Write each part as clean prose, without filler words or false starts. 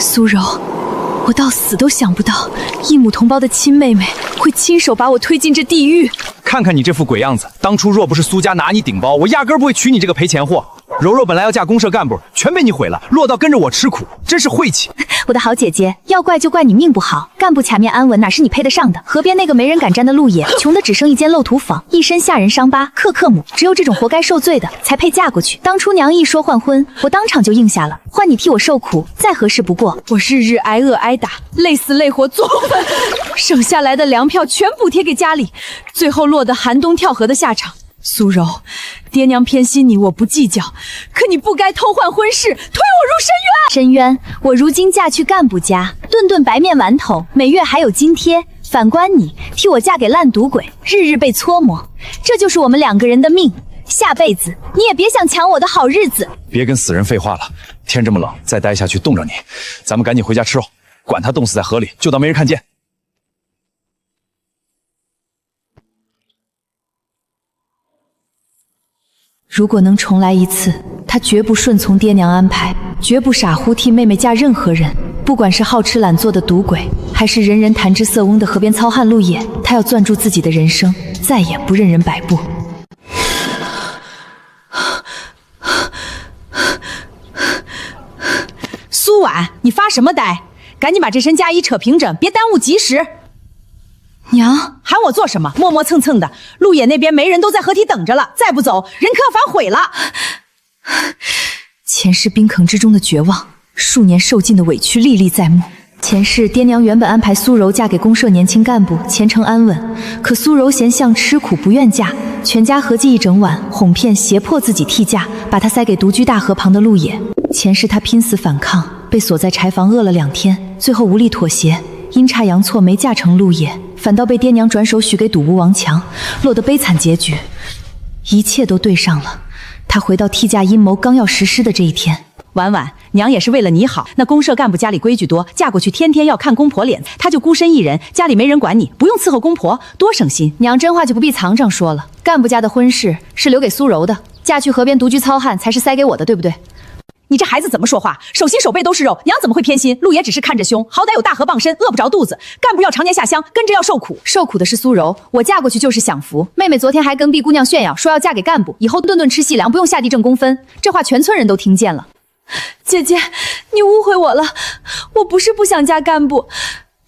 苏柔，我到死都想不到，异母同胞的亲妹妹会亲手把我推进这地狱。看看你这副鬼样子，当初若不是苏家拿你顶包，我压根不会娶你这个赔钱货。柔柔本来要嫁公社干部，全被你毁了，落到跟着我吃苦，真是晦气。我的好姐姐，要怪就怪你命不好，干部卡面安稳哪是你配得上的？河边那个没人敢沾的路野，穷的只剩一间漏土坊，一身吓人伤疤，克母，只有这种活该受罪的才配嫁过去。当初娘一说换婚，我当场就应下了，换你替我受苦，再合适不过。我日日挨饿挨打，累死累活做饭，省下来的粮票全补贴给家里，最后落得寒冬跳河的下场。苏柔，爹娘偏心你，我不计较，可你不该偷换婚事，推我入深渊。深渊，我如今嫁去干部家，顿顿白面馒头，每月还有津贴。反观你，替我嫁给烂赌鬼，日日被搓磨，这就是我们两个人的命。下辈子你也别想抢我的好日子。别跟死人废话了，天这么冷，再待下去冻着你。咱们赶紧回家吃肉，管他冻死在河里，就当没人看见。如果能重来一次，他绝不顺从爹娘安排，绝不傻乎替妹妹嫁任何人。不管是好吃懒做的赌鬼，还是人人谈之色翁的河边糙汉路野，他要攥住自己的人生，再也不任人摆布。苏婉，你发什么呆？赶紧把这身嫁衣扯平整，别耽误吉时。娘，喊我做什么？磨磨蹭蹭的，路野那边没人都在河堤等着了，再不走，人可要反悔了。前世冰坑之中的绝望，数年受尽的委屈历历在目。前世爹娘原本安排苏柔嫁给公社年轻干部，前程安稳，可苏柔嫌相吃苦不愿嫁，全家合计一整晚，哄骗胁迫自己替嫁，把她塞给独居大河旁的路野。前世她拼死反抗，被锁在柴房饿了2天，最后无力妥协，阴差阳错没嫁成路野，反倒被爹娘转手许给赌巫王强，落得悲惨结局。一切都对上了，她回到替嫁阴谋刚要实施的这一天。婉婉，娘也是为了你好，那公社干部家里规矩多，嫁过去天天要看公婆脸，她就孤身一人，家里没人管你，不用伺候公婆，多省心。娘真话就不必藏着说了，干部家的婚事是留给苏柔的，嫁去河边独居糙汉才是塞给我的，对不对？你这孩子怎么说话？手心手背都是肉，娘怎么会偏心？路也只是看着凶，好歹有大河傍身，饿不着肚子。干部要常年下乡，跟着要受苦，受苦的是苏柔，我嫁过去就是享福。妹妹昨天还跟毕姑娘炫耀，说要嫁给干部，以后顿顿吃细粮，不用下地挣工分。这话全村人都听见了。姐姐，你误会我了，我不是不想嫁干部，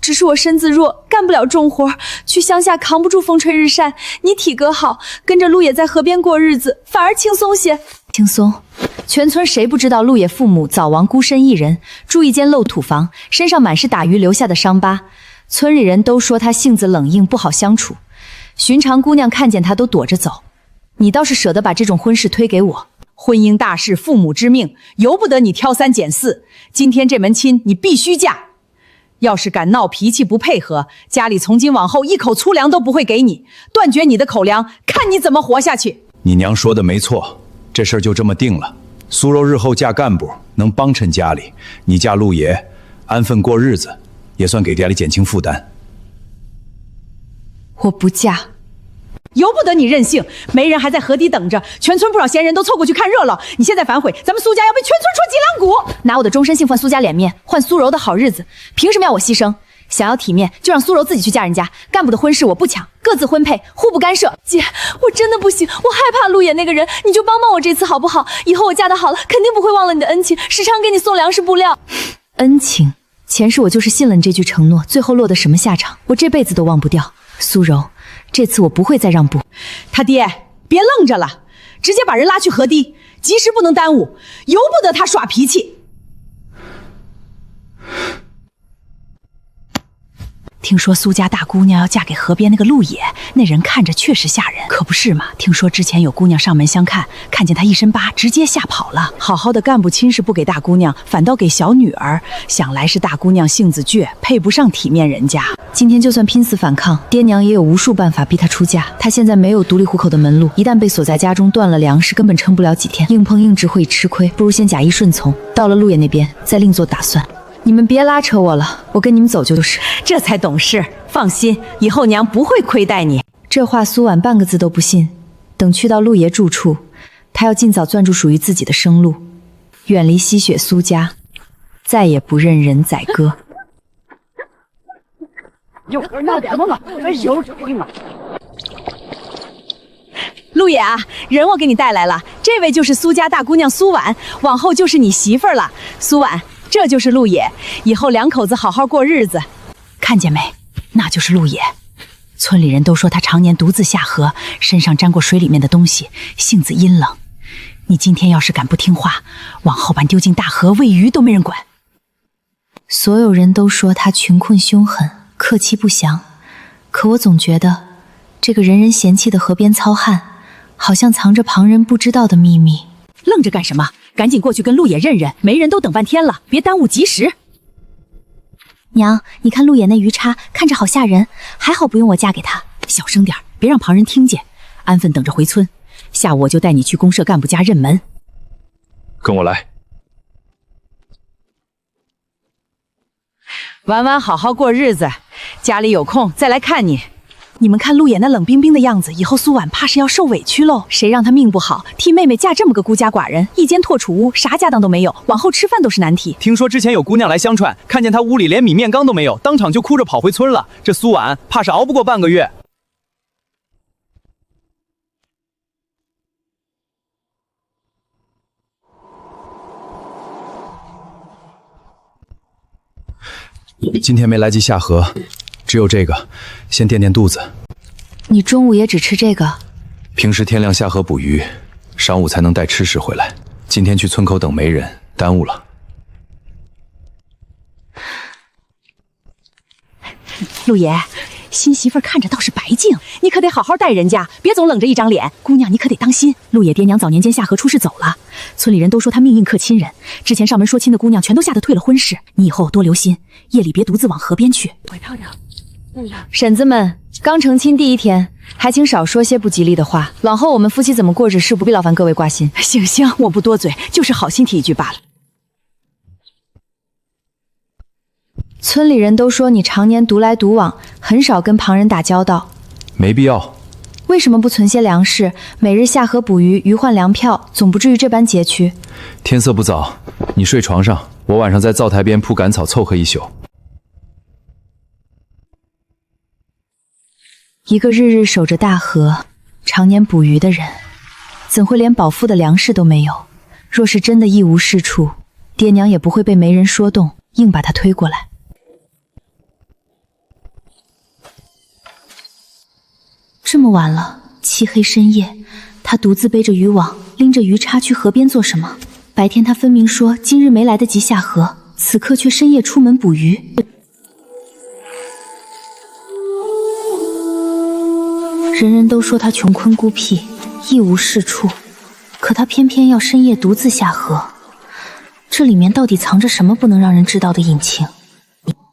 只是我身子弱，干不了重活，去乡下扛不住风吹日晒。你体格好，跟着路野在河边过日子，反而轻松些。轻松？全村谁不知道路野父母早亡，孤身一人，住一间漏土房，身上满是打鱼留下的伤疤。村里人都说他性子冷硬，不好相处，寻常姑娘看见他都躲着走。你倒是舍得把这种婚事推给我。婚姻大事，父母之命，由不得你挑三拣四。今天这门亲你必须嫁，要是敢闹脾气不配合，家里从今往后一口粗粮都不会给你，断绝你的口粮，看你怎么活下去。你娘说的没错，这事儿就这么定了。苏柔日后嫁干部能帮衬家里，你嫁陆爷安分过日子，也算给家里减轻负担。我不嫁。由不得你任性，没人还在河堤等着，全村不少闲人都凑过去看热闹。你现在反悔，咱们苏家要被全村戳脊梁骨。拿我的终身幸换苏家脸面，换苏柔的好日子，凭什么要我牺牲？想要体面，就让苏柔自己去嫁人家。干部的婚事我不抢，各自婚配，互不干涉。姐，我真的不行，我害怕陆野那个人，你就帮帮我这次好不好？以后我嫁得好了，肯定不会忘了你的恩情，时常给你送粮食布料。恩情？前世我就是信了你这句承诺，最后落得什么下场，我这辈子都忘不掉。苏柔，这次我不会再让步。他爹，别愣着了，直接把人拉去河堤，及时不能耽误，由不得他耍脾气。听说苏家大姑娘要嫁给河边那个陆野，那人看着确实吓人，可不是嘛？听说之前有姑娘上门相看，看见她一身疤，直接吓跑了。好好的干部亲事不给大姑娘，反倒给小女儿，想来是大姑娘性子倔，配不上体面人家。今天就算拼死反抗，爹娘也有无数办法逼她出嫁。她现在没有独立糊口的门路，一旦被锁在家中，断了粮食，根本撑不了几天，硬碰硬只会吃亏，不如先假意顺从，到了陆野那边再另做打算。你们别拉扯我了，我跟你们走就是。这才懂事，放心，以后娘不会亏待你。这话苏婉半个字都不信。等去到陆爷住处，他要尽早攥住属于自己的生路，远离吸血苏家。再也不任人宰割。有人闹点梦啊，有病啊！陆野啊，人我给你带来了，这位就是苏家大姑娘苏婉，往后就是你媳妇儿了。苏婉，这就是陆野，以后两口子好好过日子。看见没？那就是陆野。村里人都说他常年独自下河，身上沾过水里面的东西，性子阴冷。你今天要是敢不听话，往后把你丢进大河喂鱼都没人管。所有人都说他穷困凶狠，客气不详，可我总觉得这个人人嫌弃的河边糙汉，好像藏着旁人不知道的秘密。愣着干什么？赶紧过去跟陆野认认，媒人都等半天了，别耽误吉时。娘，你看陆野那鱼叉看着好吓人，还好不用我嫁给他。小声点，别让旁人听见。安分等着回村，下午我就带你去公社干部家认门。跟我来。晚晚好好过日子，家里有空再来看你。你们看陆野那冷冰冰的样子，以后苏婉怕是要受委屈喽。谁让她命不好，替妹妹嫁这么个孤家寡人，一间破储屋，啥家当都没有，往后吃饭都是难题。听说之前有姑娘来相串，看见她屋里连米面缸都没有，当场就哭着跑回村了。这苏婉怕是熬不过半个月。今天没来及下河，只有这个，先垫垫肚子。你中午也只吃这个？平时天亮下河捕鱼，晌午才能带吃食回来。今天去村口等媒人，耽误了。陆爷，新媳妇看着倒是白净，你可得好好待人家，别总冷着一张脸。姑娘，你可得当心。陆爷爹娘早年间下河出事走了，村里人都说他命硬克亲人，之前上门说亲的姑娘全都吓得退了婚事。你以后多留心，夜里别独自往河边去。婶子们，刚成亲第一天，还请少说些不吉利的话。往后我们夫妻怎么过日是不必劳烦各位挂心。行行，我不多嘴，就是好心提一句罢了。村里人都说你常年独来独往，很少跟旁人打交道。没必要。为什么不存些粮食，每日下河捕鱼，鱼换粮票，总不至于这般拮据？天色不早，你睡床上，我晚上在灶台边铺赶草凑合一宿。一个日日守着大河，常年捕鱼的人，怎会连饱腹的粮食都没有？若是真的一无是处，爹娘也不会被媒人说动，硬把他推过来。这么晚了，漆黑深夜，他独自背着渔网，拎着鱼叉去河边做什么？白天他分明说今日没来得及下河，此刻却深夜出门捕鱼。人人都说他穷困孤僻，一无是处，可他偏偏要深夜独自下河，这里面到底藏着什么不能让人知道的隐情？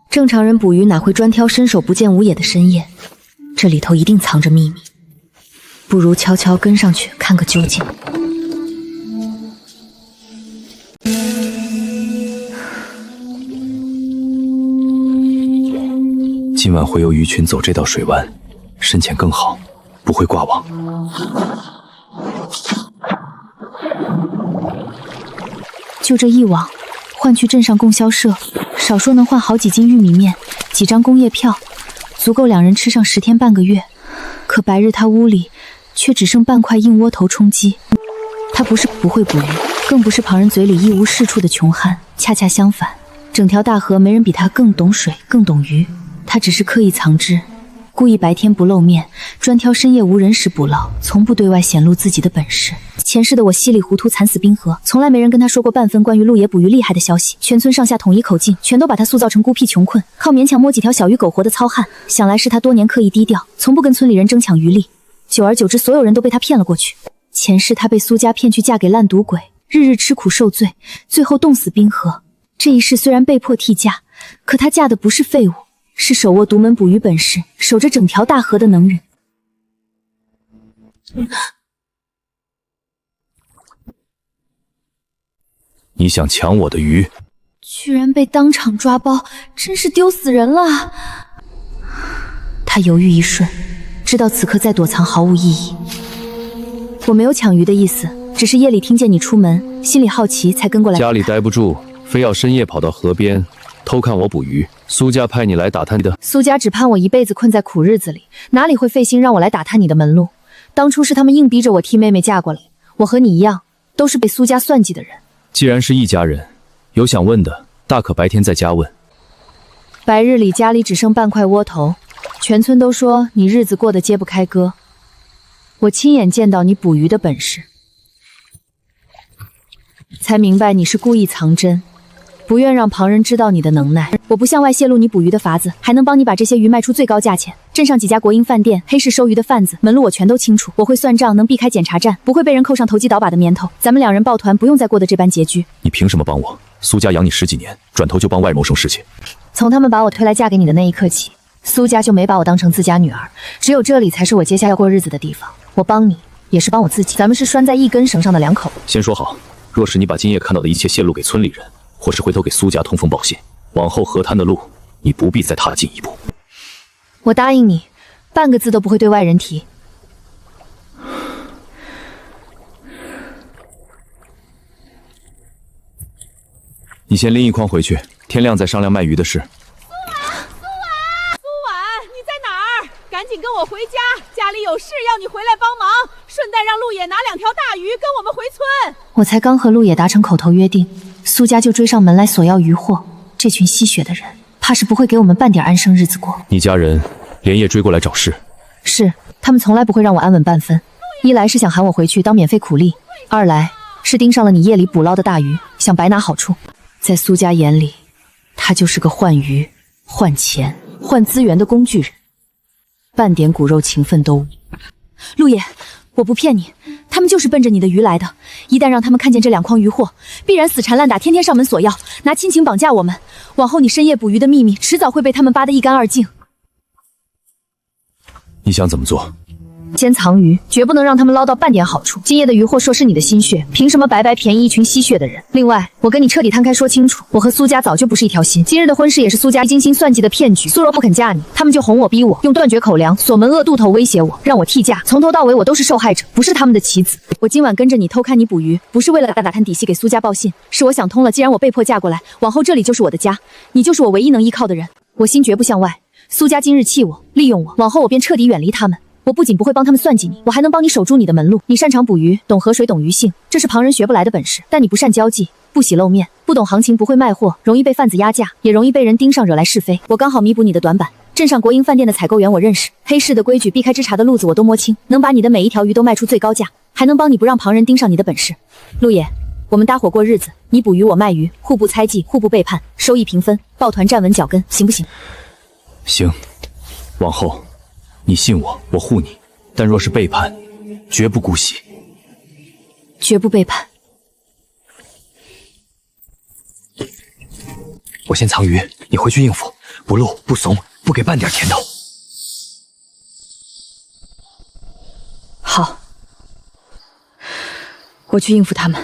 正常人捕鱼哪会专挑伸手不见五眼的深夜？这里头一定藏着秘密，不如悄悄跟上去看个究竟。今晚会有鱼群走这道水湾，深浅更好，不会挂网。就这一网，换去镇上供销社，少说能换好几斤玉米面，几张工业票，足够两人吃上10天半个月。可白日他屋里却只剩半块硬窝头充饥。他不是不会捕鱼，更不是旁人嘴里一无是处的穷汉，恰恰相反，整条大河没人比他更懂水，更懂鱼。他只是刻意藏之，故意白天不露面，专挑深夜无人时捕捞，从不对外显露自己的本事。前世的我稀里糊涂惨死冰河，从来没人跟他说过半分关于陆野捕鱼厉害的消息。全村上下统一口径，全都把他塑造成孤僻穷困，靠勉强摸几条小鱼苟活的糙汉。想来是他多年刻意低调，从不跟村里人争抢渔利，久而久之，所有人都被他骗了过去。前世他被苏家骗去嫁给烂赌鬼，日日吃苦受罪，最后冻死冰河。这一世虽然被迫替嫁，可她嫁的不是废物，是手握独门捕鱼本事，守着整条大河的能人。你想抢我的鱼，居然被当场抓包，真是丢死人了。他犹豫一瞬，知道此刻再躲藏毫无意义。我没有抢鱼的意思，只是夜里听见你出门，心里好奇才跟过来。家里待不住，非要深夜跑到河边偷看我捕鱼。苏家派你来打探的，苏家只盼我一辈子困在苦日子里，哪里会费心让我来打探你的门路？当初是他们硬逼着我替妹妹嫁过来，我和你一样，都是被苏家算计的人。既然是一家人，有想问的，大可白天在家问。白日里家里只剩半块窝头，全村都说你日子过得揭不开锅。我亲眼见到你捕鱼的本事，才明白你是故意藏针，不愿让旁人知道你的能耐。我不向外泄露你捕鱼的法子，还能帮你把这些鱼卖出最高价钱。镇上几家国营饭店、黑市收鱼的贩子门路我全都清楚，我会算账，能避开检查站，不会被人扣上投机倒把的名头。咱们两人抱团，不用再过得这般拮据。你凭什么帮我？苏家养你10几年，转头就帮外谋生事情。从他们把我推来嫁给你的那一刻起，苏家就没把我当成自家女儿，只有这里才是我接下要过日子的地方。我帮你，也是帮我自己，咱们是拴在一根绳上的两口。先说好，若是你把今夜看到的一切泄露给村里人，或是回头给苏家通风报信，往后河滩的路，你不必再踏进一步。我答应你，半个字都不会对外人提。你先拎一筐回去，天亮再商量卖鱼的事。你在哪儿？赶紧跟我回家，家里有事要你回来帮忙，顺带让陆野拿2条大鱼跟我们回村。我才刚和陆野达成口头约定，苏家就追上门来索要鱼货，这群吸血的人，怕是不会给我们半点安生日子过。你家人连夜追过来找事？是，他们从来不会让我安稳半分。一来是想喊我回去当免费苦力，二来是盯上了你夜里捕捞的大鱼，想白拿好处。在苏家眼里，他就是个换鱼、换钱、换资源的工具人，半点骨肉情分都无。陆野，我不骗你，他们就是奔着你的鱼来的。一旦让他们看见这2筐鱼货，必然死缠烂打，天天上门索要，拿亲情绑架我们。往后你深夜捕鱼的秘密，迟早会被他们扒得一干二净。你想怎么做？先藏鱼，绝不能让他们捞到半点好处。今夜的渔获说是你的心血，凭什么白白便宜一群吸血的人？另外，我跟你彻底摊开说清楚，我和苏家早就不是一条心。今日的婚事也是苏家精心算计的骗局。苏柔不肯嫁你，他们就哄我逼我，用断绝口粮、锁门扼渡头威胁我，让我替嫁。从头到尾我都是受害者，不是他们的棋子。我今晚跟着你偷看你捕鱼，不是为了打探底细给苏家报信，是我想通了，既然我被迫嫁过来，往后这里就是我的家，你就是我唯一能依靠的人。我心绝不向外。苏家今日弃我，利用我，往后我便彻底远离他们。我不仅不会帮他们算计你，我还能帮你守住你的门路。你擅长捕鱼，懂河水，懂鱼性，这是旁人学不来的本事。但你不善交际，不喜露面，不懂行情，不会卖货，容易被贩子压价，也容易被人盯上惹来是非。我刚好弥补你的短板。镇上国营饭店的采购员我认识，黑市的规矩、避开支查的路子我都摸清，能把你的每一条鱼都卖出最高价，还能帮你不让旁人盯上你的本事。陆野，我们搭伙过日子，你捕鱼我卖鱼，互不猜忌，互不背叛，收益平分，抱团站稳脚跟，行不行？行，往后你信我，我护你，但若是背叛，绝不姑息。绝不背叛。我先藏鱼，你回去应付，不露不怂，不给半点甜头。好，我去应付他们。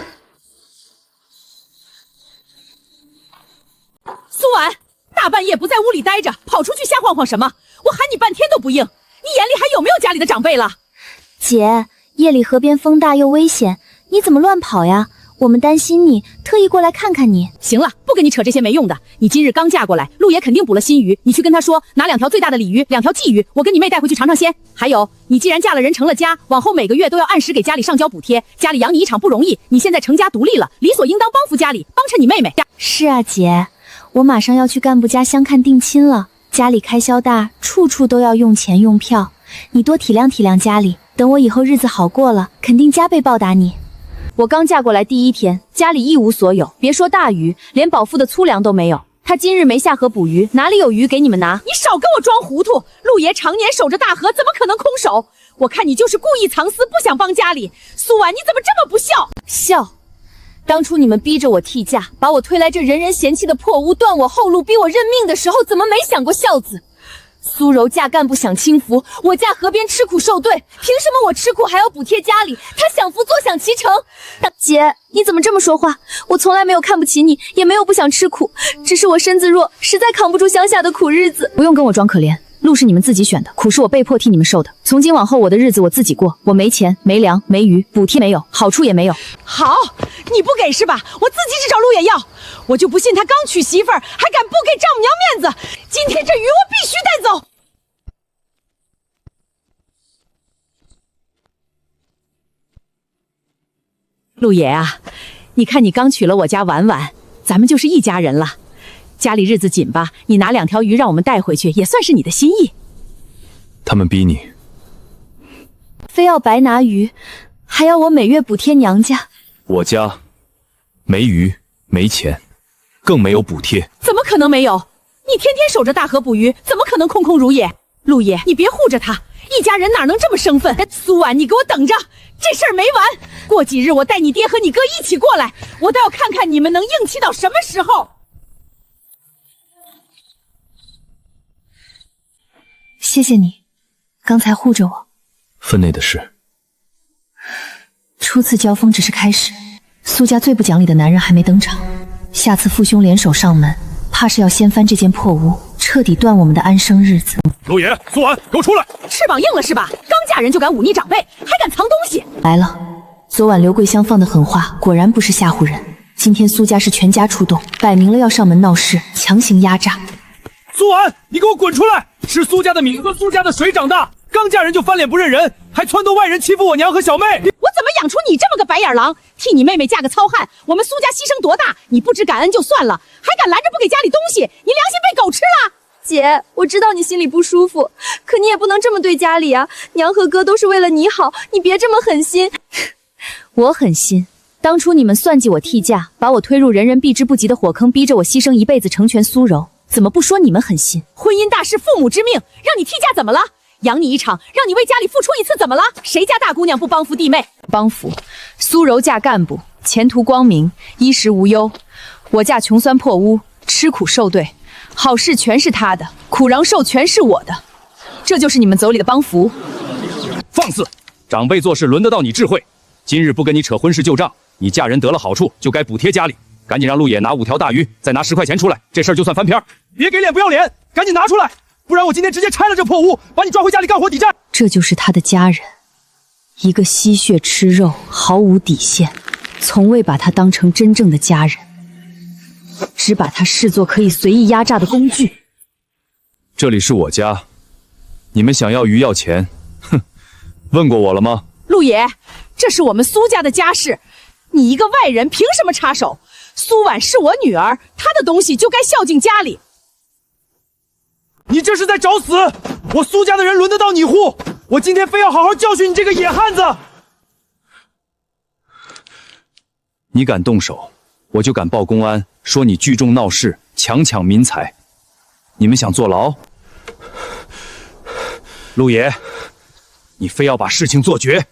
苏婉，大半夜不在屋里待着，跑出去瞎晃晃什么？我喊你半天都不应，你眼里还有没有家里的长辈了？姐，夜里河边风大又危险，你怎么乱跑呀？我们担心你，特意过来看看你。行了，不跟你扯这些没用的。你今日刚嫁过来，陆爷肯定捕了新鱼，你去跟他说，拿2条最大的鲤鱼，2条鲫鱼，我跟你妹带回去尝尝鲜。还有，你既然嫁了人成了家，往后每个月都要按时给家里上交补贴，家里养你一场不容易，你现在成家独立了，理所应当帮扶家里，帮衬你妹妹。是啊，姐，我马上要去干部家相看定亲了，家里开销大，处处都要用钱用票，你多体谅体谅家里，等我以后日子好过了，肯定加倍报答你。我刚嫁过来第1天，家里一无所有，别说大鱼，连饱腹的粗粮都没有。他今日没下河捕鱼，哪里有鱼给你们拿？你少跟我装糊涂！陆爷常年守着大河，怎么可能空手？我看你就是故意藏私，不想帮家里。苏婉，你怎么这么不孝？孝？当初你们逼着我替嫁，把我推来这人人嫌弃的破屋，断我后路，逼我认命的时候，怎么没想过孝字？苏柔嫁干部享清福，我嫁河边吃苦受罪，凭什么我吃苦还要补贴家里，她享福坐享其成？姐，你怎么这么说话？我从来没有看不起你，也没有不想吃苦，只是我身子弱，实在扛不住乡下的苦日子。不用跟我装可怜，路是你们自己选的，苦是我被迫替你们受的。从今往后，我的日子我自己过，我没钱、没粮、没鱼，补贴没有，好处也没有。好，你不给是吧？我自己去找陆野要。我就不信他刚娶媳妇儿，还敢不给丈母娘面子。今天这鱼我必须带走。陆爷啊，你看你刚娶了我家婉婉，咱们就是一家人了。家里日子紧吧，你拿2条鱼让我们带回去，也算是你的心意。他们逼你，非要白拿鱼，还要我每月补贴娘家。我家没鱼没钱，更没有补贴。怎么可能没有？你天天守着大河捕鱼，怎么可能空空如也？陆爷，你别护着他，一家人哪能这么生分？苏婉，你给我等着，这事儿没完。过几日我带你爹和你哥一起过来，我倒要看看你们能硬气到什么时候。谢谢你，刚才护着我。分内的事，初次交锋只是开始，苏家最不讲理的男人还没登场，下次父兄联手上门，怕是要掀翻这间破屋，彻底断我们的安生日子。陆爷，苏婉，给我出来！翅膀硬了是吧？刚嫁人就敢忤逆长辈，还敢藏东西！来了，昨晚刘桂香放的狠话果然不是吓唬人，今天苏家是全家出动，摆明了要上门闹事，强行压榨。苏婉，你给我滚出来！是苏家的米和苏家的水长大，刚嫁人就翻脸不认人，还撺掇外人欺负我娘和小妹。我怎么养出你这么个白眼狼？替你妹妹嫁个糙汉，我们苏家牺牲多大？你不知感恩就算了，还敢拦着不给家里东西，你良心被狗吃了！姐，我知道你心里不舒服，可你也不能这么对家里啊！娘和哥都是为了你好，你别这么狠心。我狠心，当初你们算计我替嫁，把我推入人人避之不及的火坑，逼着我牺牲一辈子成全苏柔，怎么不说你们狠心？婚姻大事，父母之命，让你替嫁怎么了？养你一场，让你为家里付出一次怎么了？谁家大姑娘不帮扶弟妹？帮扶，苏柔嫁干部，前途光明，衣食无忧。我嫁穷酸破屋，吃苦受罪，好事全是她的，苦瓤受全是我的。这就是你们走里的帮扶。放肆！长辈做事轮得到你智慧？今日不跟你扯婚事旧账，你嫁人得了好处就该补贴家里。赶紧让陆野拿5条大鱼，再拿10块钱出来，这事儿就算翻篇。别给脸不要脸，赶紧拿出来，不然我今天直接拆了这破屋，把你抓回家里干活抵债。这就是他的家人，一个吸血吃肉，毫无底线，从未把他当成真正的家人，只把他视作可以随意压榨的工具。这里是我家，你们想要鱼要钱，哼，问过我了吗？陆爷，这是我们苏家的家事，你一个外人凭什么插手？苏婉是我女儿，她的东西就该孝敬家里。你这是在找死！我苏家的人轮得到你护？我今天非要好好教训你这个野汉子！你敢动手，我就敢报公安，说你聚众闹事，强抢民财。你们想坐牢？陆爷，你非要把事情做绝。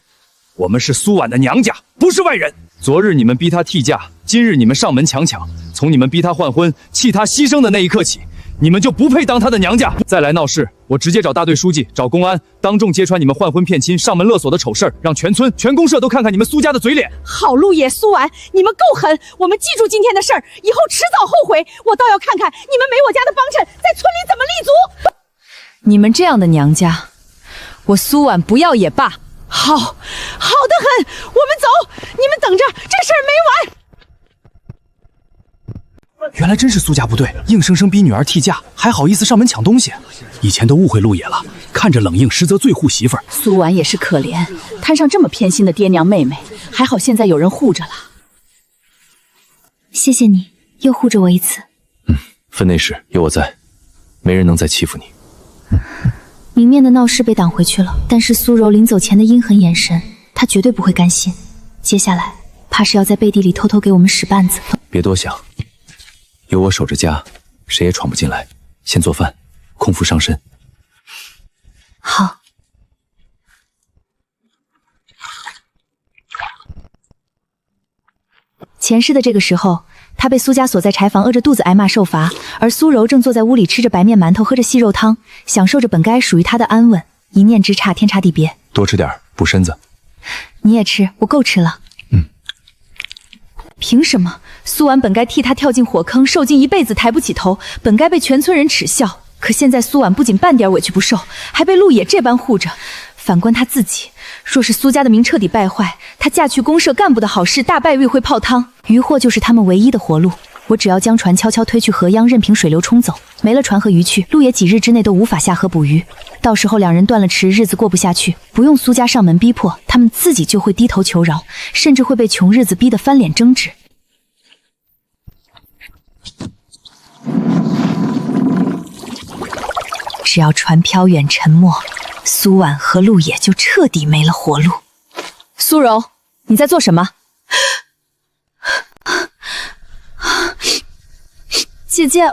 我们是苏婉的娘家，不是外人。昨日你们逼她替嫁，今日你们上门强抢。从你们逼她换婚、弃她牺牲的那一刻起，你们就不配当她的娘家。再来闹事，我直接找大队书记、找公安，当众揭穿你们换婚骗亲、上门勒索的丑事儿，让全村、全公社都看看你们苏家的嘴脸。好，陆爷、苏婉，你们够狠！我们记住今天的事儿，以后迟早后悔。我倒要看看你们没我家的帮衬，在村里怎么立足。你们这样的娘家，我苏婉不要也罢。好，好的很，我们走，你们等着，这事儿没完。原来真是苏家不对，硬生生逼女儿替嫁，还好意思上门抢东西。以前都误会陆野了，看着冷硬，实则最护媳妇儿。苏婉也是可怜，摊上这么偏心的爹娘妹妹，还好现在有人护着了。谢谢你，又护着我一次。分内事有我在，没人能再欺负你。明面的闹事被挡回去了，但是苏柔临走前的阴狠眼神，她绝对不会甘心。接下来怕是要在背地里偷偷给我们使绊子。别多想，有我守着家，谁也闯不进来。先做饭，空腹伤身。好。前世的这个时候，他被苏家锁在柴房，饿着肚子挨骂受罚，而苏柔正坐在屋里吃着白面馒头，喝着细肉汤，享受着本该属于他的安稳。一念之差，天差地别。多吃点，补身子。你也吃，我够吃了。凭什么？苏婉本该替他跳进火坑，受尽一辈子抬不起头，本该被全村人耻笑。可现在苏婉不仅半点委屈不受，还被陆野这般护着。反观她自己，若是苏家的名彻底败坏，她嫁去公社干部的好事大败玉会泡汤，渔获就是他们唯一的活路。我只要将船悄悄推去河央，任凭水流冲走，没了船和渔去，陆野几日之内都无法下河捕鱼。到时候两人断了池，日子过不下去，不用苏家上门逼迫，他们自己就会低头求饶，甚至会被穷日子逼得翻脸争执。只要船飘远沉没，苏婉和陆野就彻底没了活路。苏柔，你在做什么？姐姐，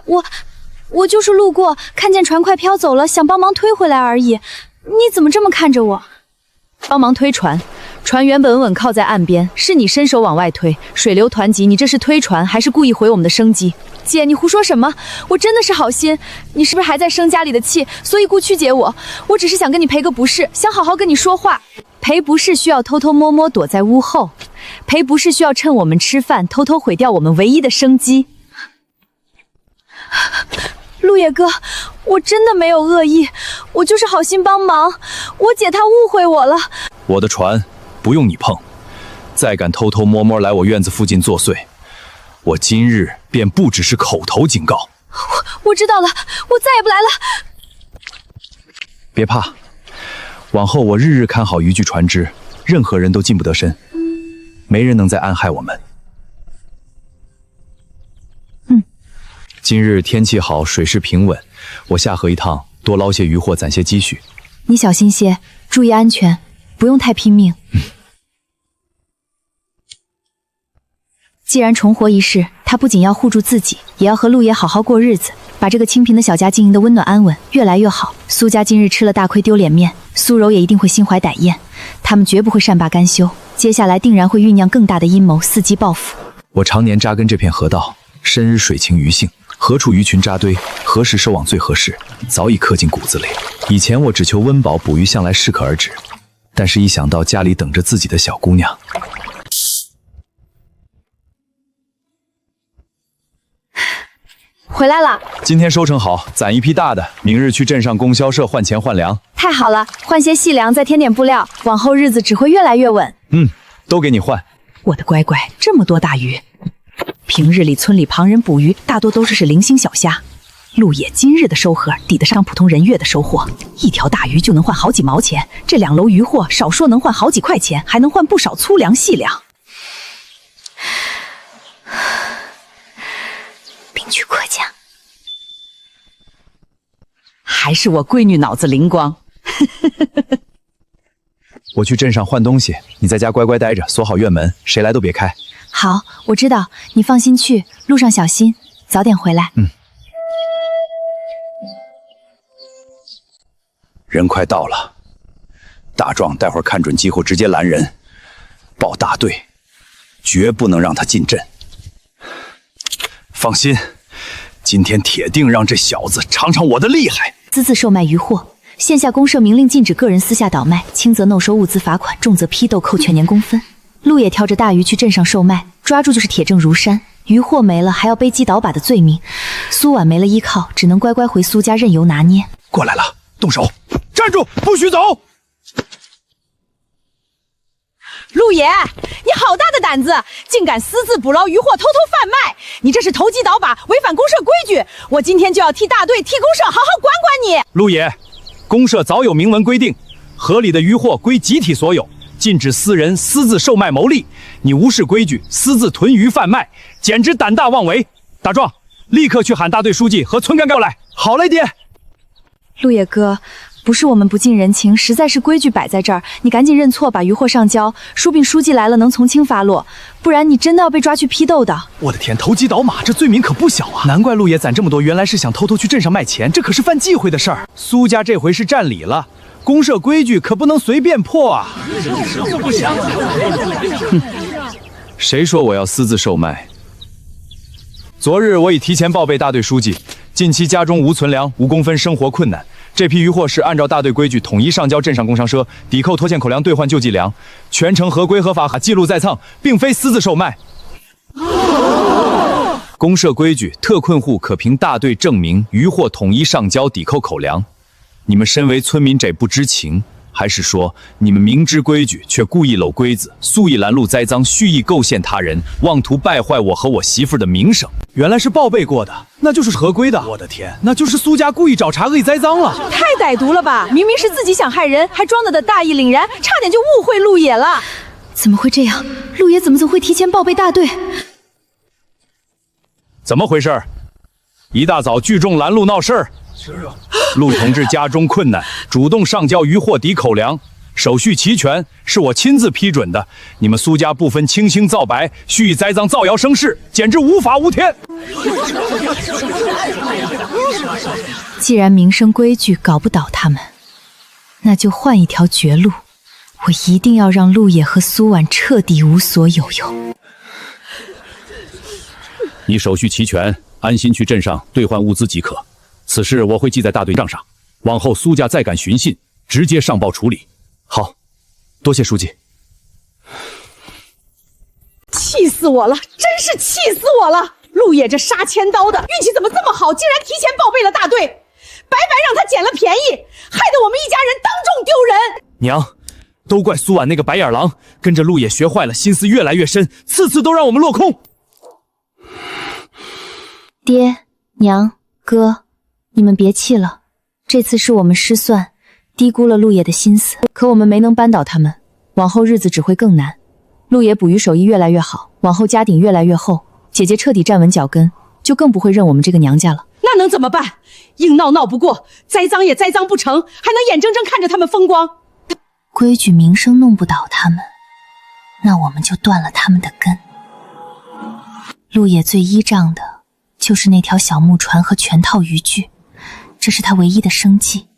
我就是路过，看见船快飘走了，想帮忙推回来而已。你怎么这么看着我？帮忙推船？船原本稳稳靠在岸边，是你伸手往外推，水流湍急，你这是推船还是故意毁我们的生机？姐，你胡说什么？我真的是好心，你是不是还在生家里的气，所以故曲解我？我只是想跟你赔个不是，想好好跟你说话。赔不是需要偷偷摸摸躲在屋后，赔不是需要趁我们吃饭偷偷毁掉我们唯一的生机。陆野哥，我真的没有恶意，我就是好心帮忙。我姐她误会我了。我的船不用你碰，再敢偷偷摸摸来我院子附近作祟，我今日便不只是口头警告。我知道了，我再也不来了。别怕，往后我日日看好渔具船只，任何人都近不得身，没人能再暗害我们。今日天气好，水势平稳，我下河一趟，多捞些渔获，攒些积蓄。你小心些，注意安全，不用太拼命。既然重活一世，他不仅要护住自己，也要和陆野好好过日子，把这个清贫的小家经营得温暖安稳，越来越好。苏家今日吃了大亏，丢脸面，苏柔也一定会心怀歹厌，他们绝不会善罢甘休，接下来定然会酝酿更大的阴谋，伺机报复。我常年扎根这片河道，深谙水情鱼性。何处鱼群扎堆，何时收网最合适，早已刻进骨子里。以前我只求温饱，捕鱼向来适可而止，但是一想到家里等着自己的小姑娘，回来了。今天收成好，攒一批大的，明日去镇上供销社换钱换粮。太好了，换些细粮，再添点布料，往后日子只会越来越稳。都给你换。我的乖乖，这么多大鱼！平日里村里旁人捕鱼，大多都是零星小虾。陆野今日的收获抵得上普通人月的收获，一条大鱼就能换好几毛钱，这2篓鱼货少说能换好几块钱，还能换不少粗粮细粮。病去过奖，还是我闺女脑子灵光。我去镇上换东西，你在家乖乖待着，锁好院门，谁来都别开。好，我知道，你放心去，路上小心，早点回来。人快到了，大壮，待会儿看准机会直接拦人，报大队，绝不能让他进镇。放心，今天铁定让这小子尝尝我的厉害。私自售卖渔获，县下公社明令禁止个人私下倒卖，轻则没收物资罚款，重则批斗扣全年工分。陆野挑着大鱼去镇上售卖，抓住就是铁证如山，渔获没了还要背击倒把的罪名。苏婉没了依靠，只能乖乖回苏家任由拿捏。过来了，动手！站住，不许走！陆野，你好大的胆子，竟敢私自捕捞渔获，偷偷贩卖！你这是投机倒把，违反公社规矩！我今天就要替大队、替公社好好管管你！陆野，公社早有明文规定，河里的渔获归集体所有，禁止私人私自售卖牟利。你无视规矩，私自囤鱼贩卖，简直胆大妄为！大壮，立刻去喊大队书记和村干干过来。好嘞，爹。陆野哥，不是我们不近人情，实在是规矩摆在这儿，你赶紧认错，把渔获上交，说不定书记来了能从轻发落，不然你真的要被抓去批斗的。我的天，投机倒马，这罪名可不小啊！难怪陆野攒这么多，原来是想偷偷去镇上卖钱，这可是犯忌讳的事儿。苏家这回是占理了，公社规矩可不能随便破啊！谁说我要私自售卖？昨日我已提前报备大队书记，近期家中无存粮，无工分，生活困难。这批渔获是按照大队规矩统一上交镇上工商社，抵扣拖欠口粮兑换救济粮，全程合规合法，记录在册，并非私自售卖。公社规矩，特困户可凭大队证明渔获统一上交抵扣口粮。你们身为村民者不知情，还是说你们明知规矩却故意搂规子，素意拦路栽赃，蓄意构陷他人，妄图败坏我和我媳妇的名声？原来是报备过的，那就是合规的。我的天，那就是苏家故意找茬恶意栽赃了，太歹毒了吧！明明是自己想害人，还装的大义凛然，差点就误会陆野了。怎么会这样？陆爷怎么会提前报备大队？怎么回事？一大早聚众拦路闹事儿。陆同志家中困难，主动上交渔获抵口粮，手续齐全，是我亲自批准的。你们苏家不分青青皂白，蓄意栽赃造谣生事，简直无法无天。既然民生规矩搞不倒他们，那就换一条绝路。我一定要让陆野和苏婉彻底无所有有。你手续齐全，安心去镇上兑换物资即可。此事我会记在大队账上，往后苏家再敢寻衅，直接上报处理。好，多谢书记。气死我了，真是气死我了！陆野这杀千刀的运气怎么这么好，竟然提前报备了大队，白白让他捡了便宜，害得我们一家人当众丢人。娘，都怪苏婉那个白眼狼，跟着陆野学坏了，心思越来越深，次次都让我们落空。爹娘哥，你们别气了，这次是我们失算，低估了陆野的心思，可我们没能扳倒他们，往后日子只会更难。陆野捕鱼手艺越来越好，往后家底越来越厚，姐姐彻底站稳脚跟，就更不会认我们这个娘家了。那能怎么办？硬闹闹不过，栽赃也栽赃不成，还能眼睁睁看着他们风光？规矩名声弄不倒他们，那我们就断了他们的根。陆野最依仗的就是那条小木船和全套渔具，这是他唯一的生计，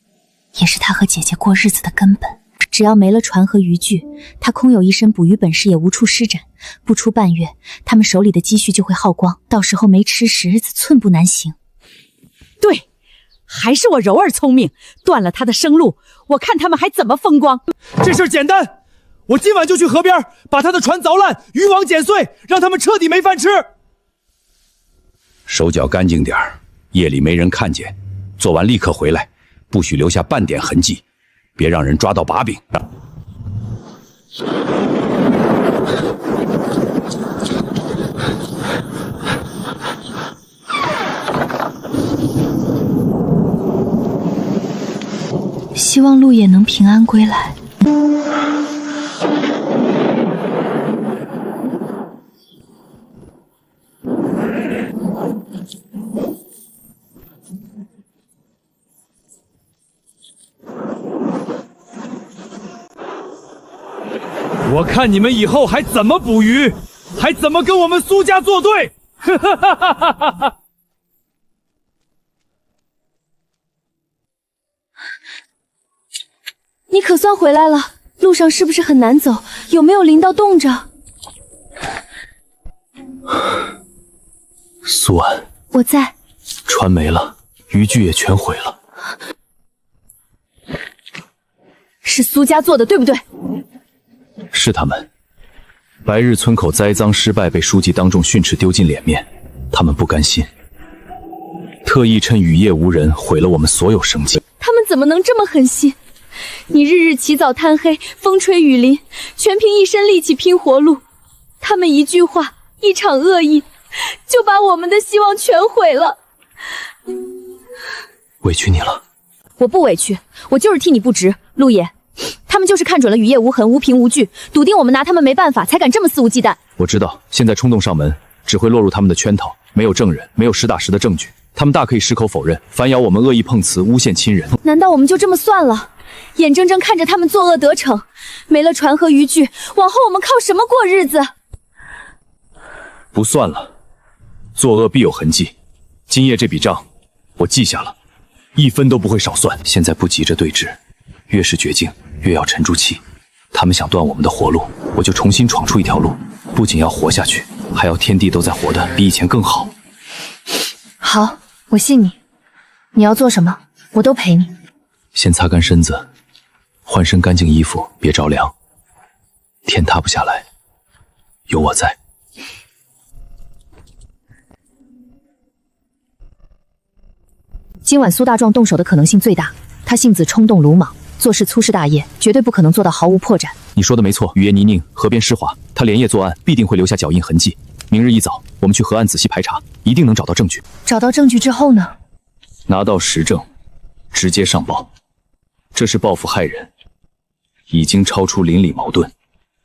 也是他和姐姐过日子的根本。只要没了船和渔具，他空有一身捕鱼本事也无处施展，不出半月，他们手里的积蓄就会耗光，到时候没吃食，日子寸步难行。对，还是我柔儿聪明，断了他的生路，我看他们还怎么风光。这事儿简单，我今晚就去河边把他的船凿烂，渔网剪碎，让他们彻底没饭吃。手脚干净点儿，夜里没人看见，做完立刻回来，不许留下半点痕迹，别让人抓到把柄。希望陆野能平安归来。我看你们以后还怎么捕鱼，还怎么跟我们苏家作对！哈哈哈哈哈哈！你可算回来了，路上是不是很难走？有没有淋到冻着？苏婉，我在。船没了，渔具也全毁了。是苏家做的，对不对？是他们。白日村口栽赃失败，被书记当众训斥，丢尽脸面，他们不甘心，特意趁雨夜无人，毁了我们所有生计。他们怎么能这么狠心？你日日起早贪黑，风吹雨淋，全凭一身力气拼活路。他们一句话，一场恶意，就把我们的希望全毁了。委屈你了。我不委屈，我就是替你不值，陆野。他们就是看准了雨夜无痕、无凭无据，笃定我们拿他们没办法，才敢这么肆无忌惮。我知道，现在冲动上门，只会落入他们的圈套。没有证人，没有实打实的证据，他们大可以矢口否认，反咬我们恶意碰瓷，诬陷亲人。难道我们就这么算了？眼睁睁看着他们作恶得逞，没了船和渔具，往后我们靠什么过日子？不算了，作恶必有痕迹。今夜这笔账，我记下了，一分都不会少算。现在不急着对峙，越是绝境，越要沉住气。他们想断我们的活路，我就重新闯出一条路，不仅要活下去，还要天地都在活得比以前更好。好，我信你。你要做什么，我都陪你。先擦干身子，换身干净衣服，别着凉。天塌不下来，有我在。今晚苏大壮动手的可能性最大，他性子冲动鲁莽，做事粗枝大叶，绝对不可能做到毫无破绽。你说的没错，雨夜泥泞，河边湿滑，他连夜作案，必定会留下脚印痕迹。明日一早，我们去河岸仔细排查，一定能找到证据。找到证据之后呢？拿到实证，直接上报。这是报复害人，已经超出邻里矛盾。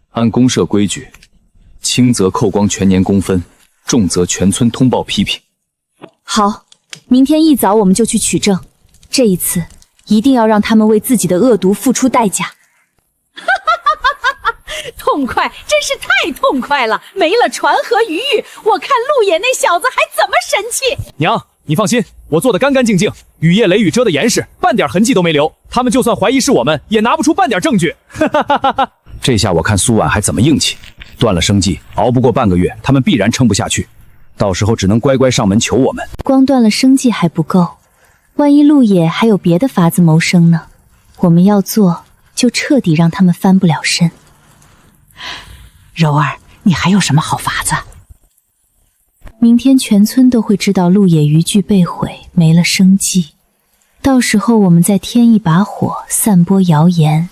按公社规矩，轻则扣光全年工分，重则全村通报批评。好，明天一早我们就去取证，这一次一定要让他们为自己的恶毒付出代价。痛快，真是太痛快了！没了传和余裕，我看陆野那小子还怎么神气！娘，你放心，我做得干干净净，雨夜雷雨遮得严实，半点痕迹都没留。他们就算怀疑是我们，也拿不出半点证据。这下我看苏婉还怎么硬气？断了生计，熬不过半个月，他们必然撑不下去，到时候只能乖乖上门求我们。光断了生计还不够，万一陆野还有别的法子谋生呢？我们要做，就彻底让他们翻不了身。柔儿，你还有什么好法子？明天全村都会知道陆野渔具被毁，没了生计。到时候我们再添一把火，散播谣言，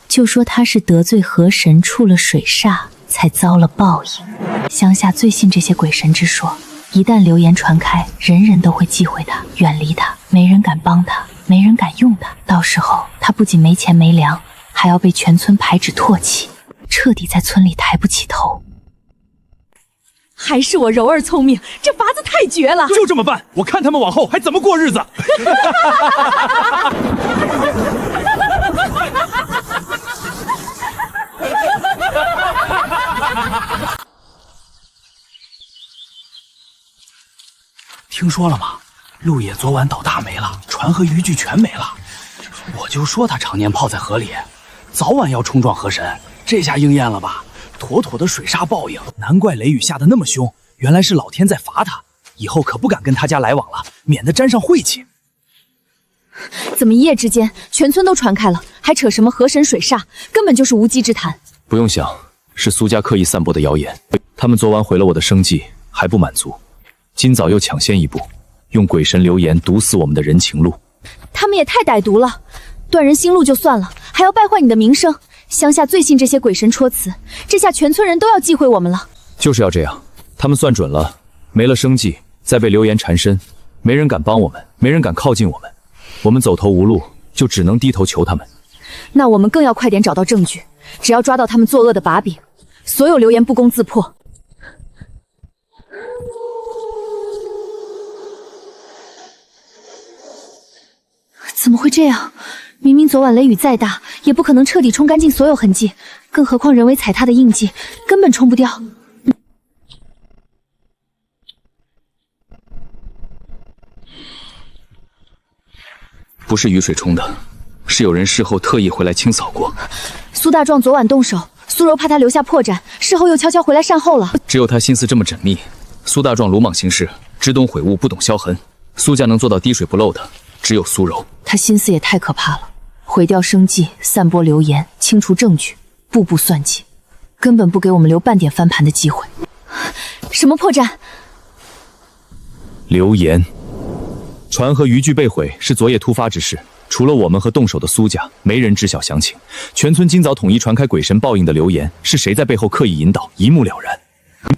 就说他是得罪河神，触了水煞，才遭了报应。乡下最信这些鬼神之说，一旦流言传开，人人都会忌讳他，远离他，没人敢帮他，没人敢用他。到时候他不仅没钱没粮，还要被全村排挤唾弃，彻底在村里抬不起头。还是我柔儿聪明，这法子太绝了！就这么办，我看他们往后还怎么过日子。听说了吗？陆野昨晚倒大霉了，船和渔具全没了。我就说他常年泡在河里，早晚要冲撞河神，这下应验了吧？妥妥的水煞报应，难怪雷雨下得那么凶，原来是老天在罚他，以后可不敢跟他家来往了，免得沾上晦气。怎么一夜之间全村都传开了，还扯什么河神水煞，根本就是无稽之谈。不用想，是苏家刻意散播的谣言。他们昨晚毁了我的生计，还不满足，今早又抢先一步，用鬼神流言堵死我们的人情路。他们也太歹毒了，断人心路就算了，还要败坏你的名声。乡下最信这些鬼神戳辞，这下全村人都要忌讳我们了。就是要这样，他们算准了，没了生计，再被流言缠身，没人敢帮我们，没人敢靠近我们，我们走投无路，就只能低头求他们。那我们更要快点找到证据，只要抓到他们作恶的把柄，所有流言不攻自破。怎么会这样？明明昨晚雷雨再大，也不可能彻底冲干净所有痕迹，更何况人为踩踏的印记，根本冲不掉。不是雨水冲的，是有人事后特意回来清扫过。苏大壮昨晚动手，苏柔怕他留下破绽，事后又悄悄回来善后了。只有他心思这么缜密。苏大壮鲁莽行事，只懂悔悟，不懂消痕。苏家能做到滴水不漏的，只有苏柔。他心思也太可怕了，毁掉生计，散播流言，清除证据，步步算计，根本不给我们留半点翻盘的机会。什么破绽？流言。船和渔具被毁是昨夜突发之事，除了我们和动手的苏家，没人知晓详情。全村今早统一传开鬼神报应的流言，是谁在背后刻意引导，一目了然。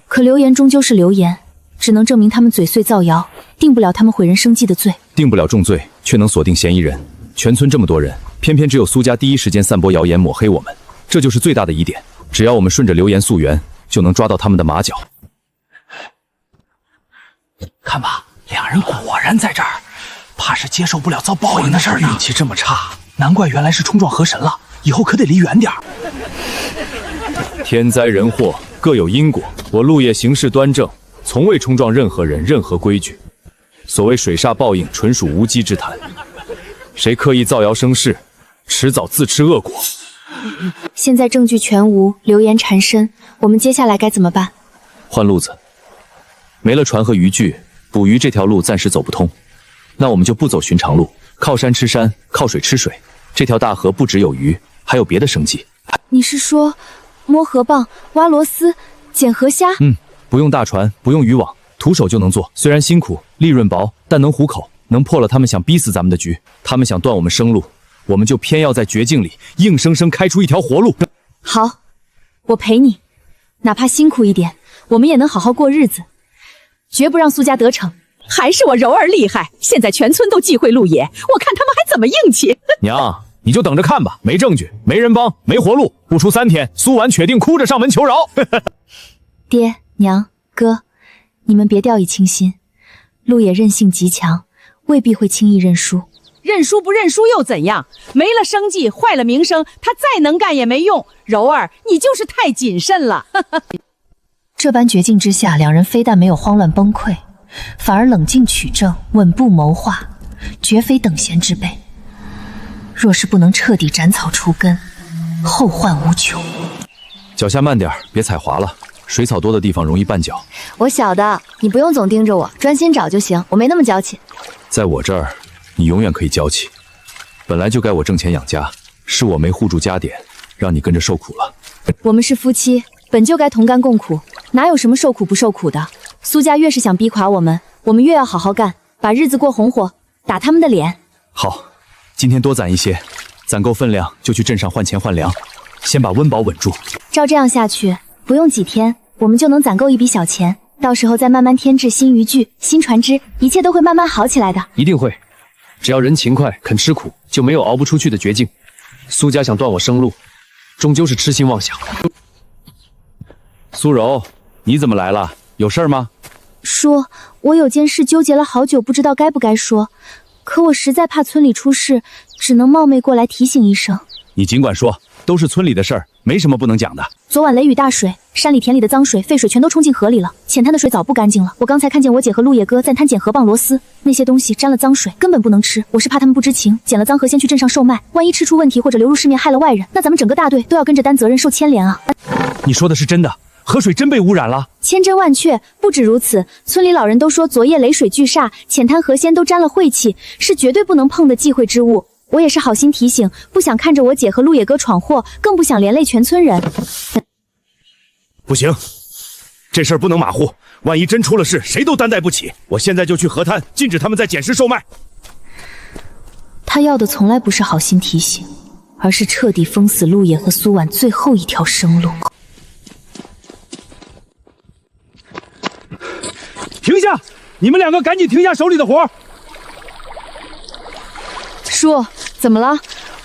可流言终究是流言，只能证明他们嘴碎造谣，定不了他们毁人生计的罪。定不了重罪，却能锁定嫌疑人。全村这么多人，偏偏只有苏家第一时间散播谣言抹黑我们，这就是最大的疑点。只要我们顺着流言溯源，就能抓到他们的马脚。看吧，两人果然在这儿，怕是接受不了遭报应的事儿呢。运气这么差，难怪原来是冲撞河神了，以后可得离远点儿。天灾人祸各有因果，我陆野行事端正，从未冲撞任何人、任何规矩。所谓水煞报应，纯属无稽之谈。谁刻意造谣生事，迟早自吃恶果。现在证据全无，流言缠身，我们接下来该怎么办？换路子。没了船和渔具，捕鱼这条路暂时走不通，那我们就不走寻常路，靠山吃山，靠水吃水。这条大河不只有鱼，还有别的生计。你是说摸河蚌、挖螺丝、捡河虾？不用大船，不用渔网，徒手就能做。虽然辛苦，利润薄，但能糊口。能破了他们想逼死咱们的局。他们想断我们生路，我们就偏要在绝境里硬生生开出一条活路。好，我陪你，哪怕辛苦一点，我们也能好好过日子，绝不让苏家得逞。还是我柔儿厉害，现在全村都忌讳陆野，我看他们还怎么硬气。娘，你就等着看吧，没证据，没人帮，没活路，不出3天，苏婉铁定哭着上门求饶。爹娘哥，你们别掉以轻心，陆野韧性极强，未必会轻易认输。认输不认输又怎样？没了生计，坏了名声，他再能干也没用。柔儿，你就是太谨慎了。这般绝境之下，两人非但没有慌乱崩溃，反而冷静取正，稳步谋划，绝非等闲之辈。若是不能彻底斩草除根，后患无穷。脚下慢点，别踩滑了，水草多的地方容易绊脚。我晓得，你不用总盯着我，专心找就行，我没那么娇气。在我这儿，你永远可以娇气。本来就该我挣钱养家，是我没护住家典，让你跟着受苦了。我们是夫妻，本就该同甘共苦，哪有什么受苦不受苦的？苏家越是想逼垮我们，我们越要好好干，把日子过红火，打他们的脸。好，今天多攒一些，攒够分量就去镇上换钱换粮，先把温饱稳住。照这样下去，不用几天，我们就能攒够一笔小钱，到时候再慢慢添置新渔具、新船只，一切都会慢慢好起来的。一定会，只要人勤快肯吃苦，就没有熬不出去的绝境。苏家想断我生路，终究是痴心妄想。苏柔，你怎么来了？有事儿吗？说，我有件事纠结了好久，不知道该不该说，可我实在怕村里出事，只能冒昧过来提醒一声。你尽管说，都是村里的事儿，没什么不能讲的。昨晚雷雨大水，山里田里的脏水、废水全都冲进河里了，浅滩的水早不干净了。我刚才看见我姐和陆野哥在滩捡河蚌螺丝，那些东西沾了脏水，根本不能吃。我是怕他们不知情，捡了脏河先去镇上售卖，万一吃出问题或者流入市面害了外人，那咱们整个大队都要跟着担责任受牵连啊。你说的是真的？河水真被污染了？千真万确，不止如此，村里老人都说昨夜雷水巨煞，浅滩河鲜都沾了晦气，是绝对不能碰的忌讳之物。我也是好心提醒，不想看着我姐和陆野哥闯祸，更不想连累全村人。不行，这事儿不能马虎，万一真出了事，谁都担待不起。我现在就去河滩，禁止他们再捡尸售卖。他要的从来不是好心提醒，而是彻底封死陆野和苏婉最后一条生路。停下！你们两个赶紧停下手里的活。叔，怎么了？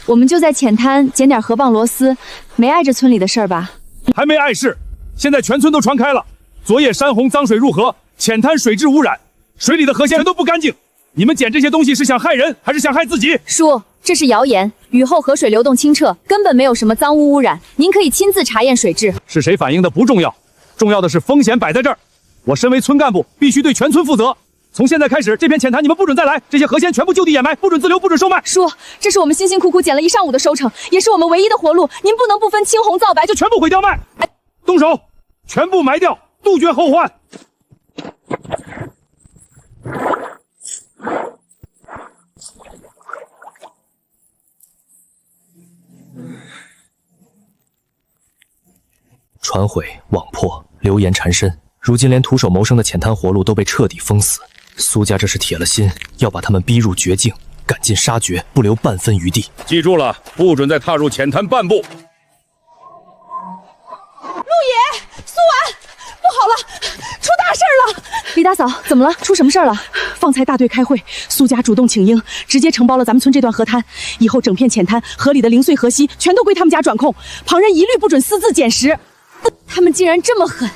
我们就在浅滩捡点河蚌螺丝，没碍着村里的事儿吧？还没碍事，现在全村都传开了。昨夜山洪脏水入河，浅滩水质污染，水里的河鲜都不干净。你们捡这些东西是想害人，还是想害自己？叔，这是谣言。雨后河水流动清澈，根本没有什么脏污污染。您可以亲自查验水质。是谁反映的不重要，重要的是风险摆在这儿。我身为村干部，必须对全村负责。从现在开始，这片浅滩你们不准再来，这些河鲜全部就地掩埋，不准自留，不准售卖。叔，这是我们辛辛苦苦捡了一上午的收成，也是我们唯一的活路，您不能不分青红皂白就全部毁掉卖。动手，全部埋掉，杜绝后患。船毁网破，流言缠身，如今连徒手谋生的浅滩活路都被彻底封死。苏家这是铁了心要把他们逼入绝境，赶尽杀绝，不留半分余地。记住了，不准再踏入浅滩半步。陆野，苏婉，不好了，出大事了！李大嫂，怎么了？出什么事了？方才大队开会，苏家主动请缨，直接承包了咱们村这段河滩，以后整片浅滩河里的零碎河稀全都归他们家转控，旁人一律不准私自捡拾。他们竟然这么狠！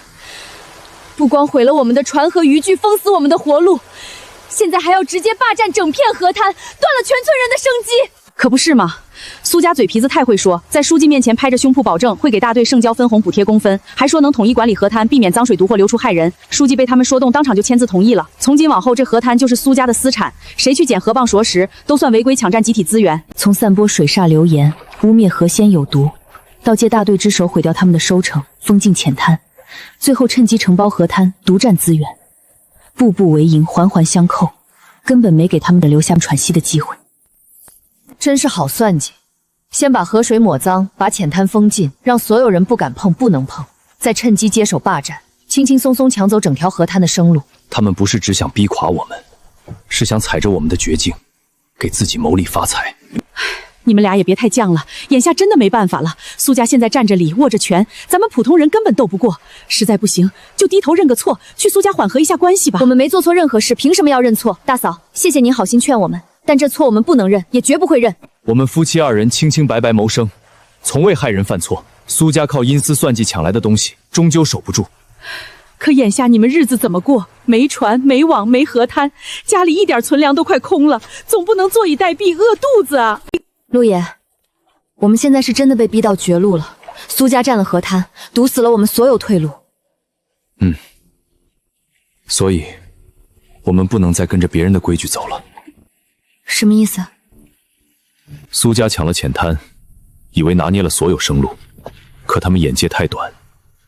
不光毁了我们的船和渔具，封死我们的活路，现在还要直接霸占整片河滩，断了全村人的生机。可不是吗？苏家嘴皮子太会说，在书记面前拍着胸脯保证会给大队剩交分红补贴公分，还说能统一管理河滩，避免脏水毒货流出害人。书记被他们说动，当场就签字同意了。从今往后，这河滩就是苏家的私产，谁去捡河蚌熟食，都算违规抢占集体资源。从散播水煞流言，污蔑河鲜有毒，到借大队之手毁掉他们的收成，封禁浅滩，最后趁机承包河滩，独占资源，步步为营，环环相扣，根本没给他们留下喘息的机会。真是好算计，先把河水抹脏，把浅滩封禁，让所有人不敢碰，不能碰，再趁机接手霸占，轻轻松松抢走整条河滩的生路。他们不是只想逼垮我们，是想踩着我们的绝境，给自己谋利发财。你们俩也别太犟了，眼下真的没办法了。苏家现在占着理，握着权，咱们普通人根本斗不过。实在不行，就低头认个错，去苏家缓和一下关系吧。我们没做错任何事，凭什么要认错？大嫂，谢谢您好心劝我们，但这错我们不能认，也绝不会认。我们夫妻二人清清白白谋生，从未害人犯错。苏家靠阴私算计抢来的东西，终究守不住。可眼下你们日子怎么过？没船，没网，没河滩，家里一点存粮都快空了，总不能坐以待毙，饿肚子啊！陆爷，我们现在是真的被逼到绝路了。苏家占了河滩，堵死了我们所有退路。所以，我们不能再跟着别人的规矩走了。什么意思？苏家抢了浅滩，以为拿捏了所有生路，可他们眼界太短，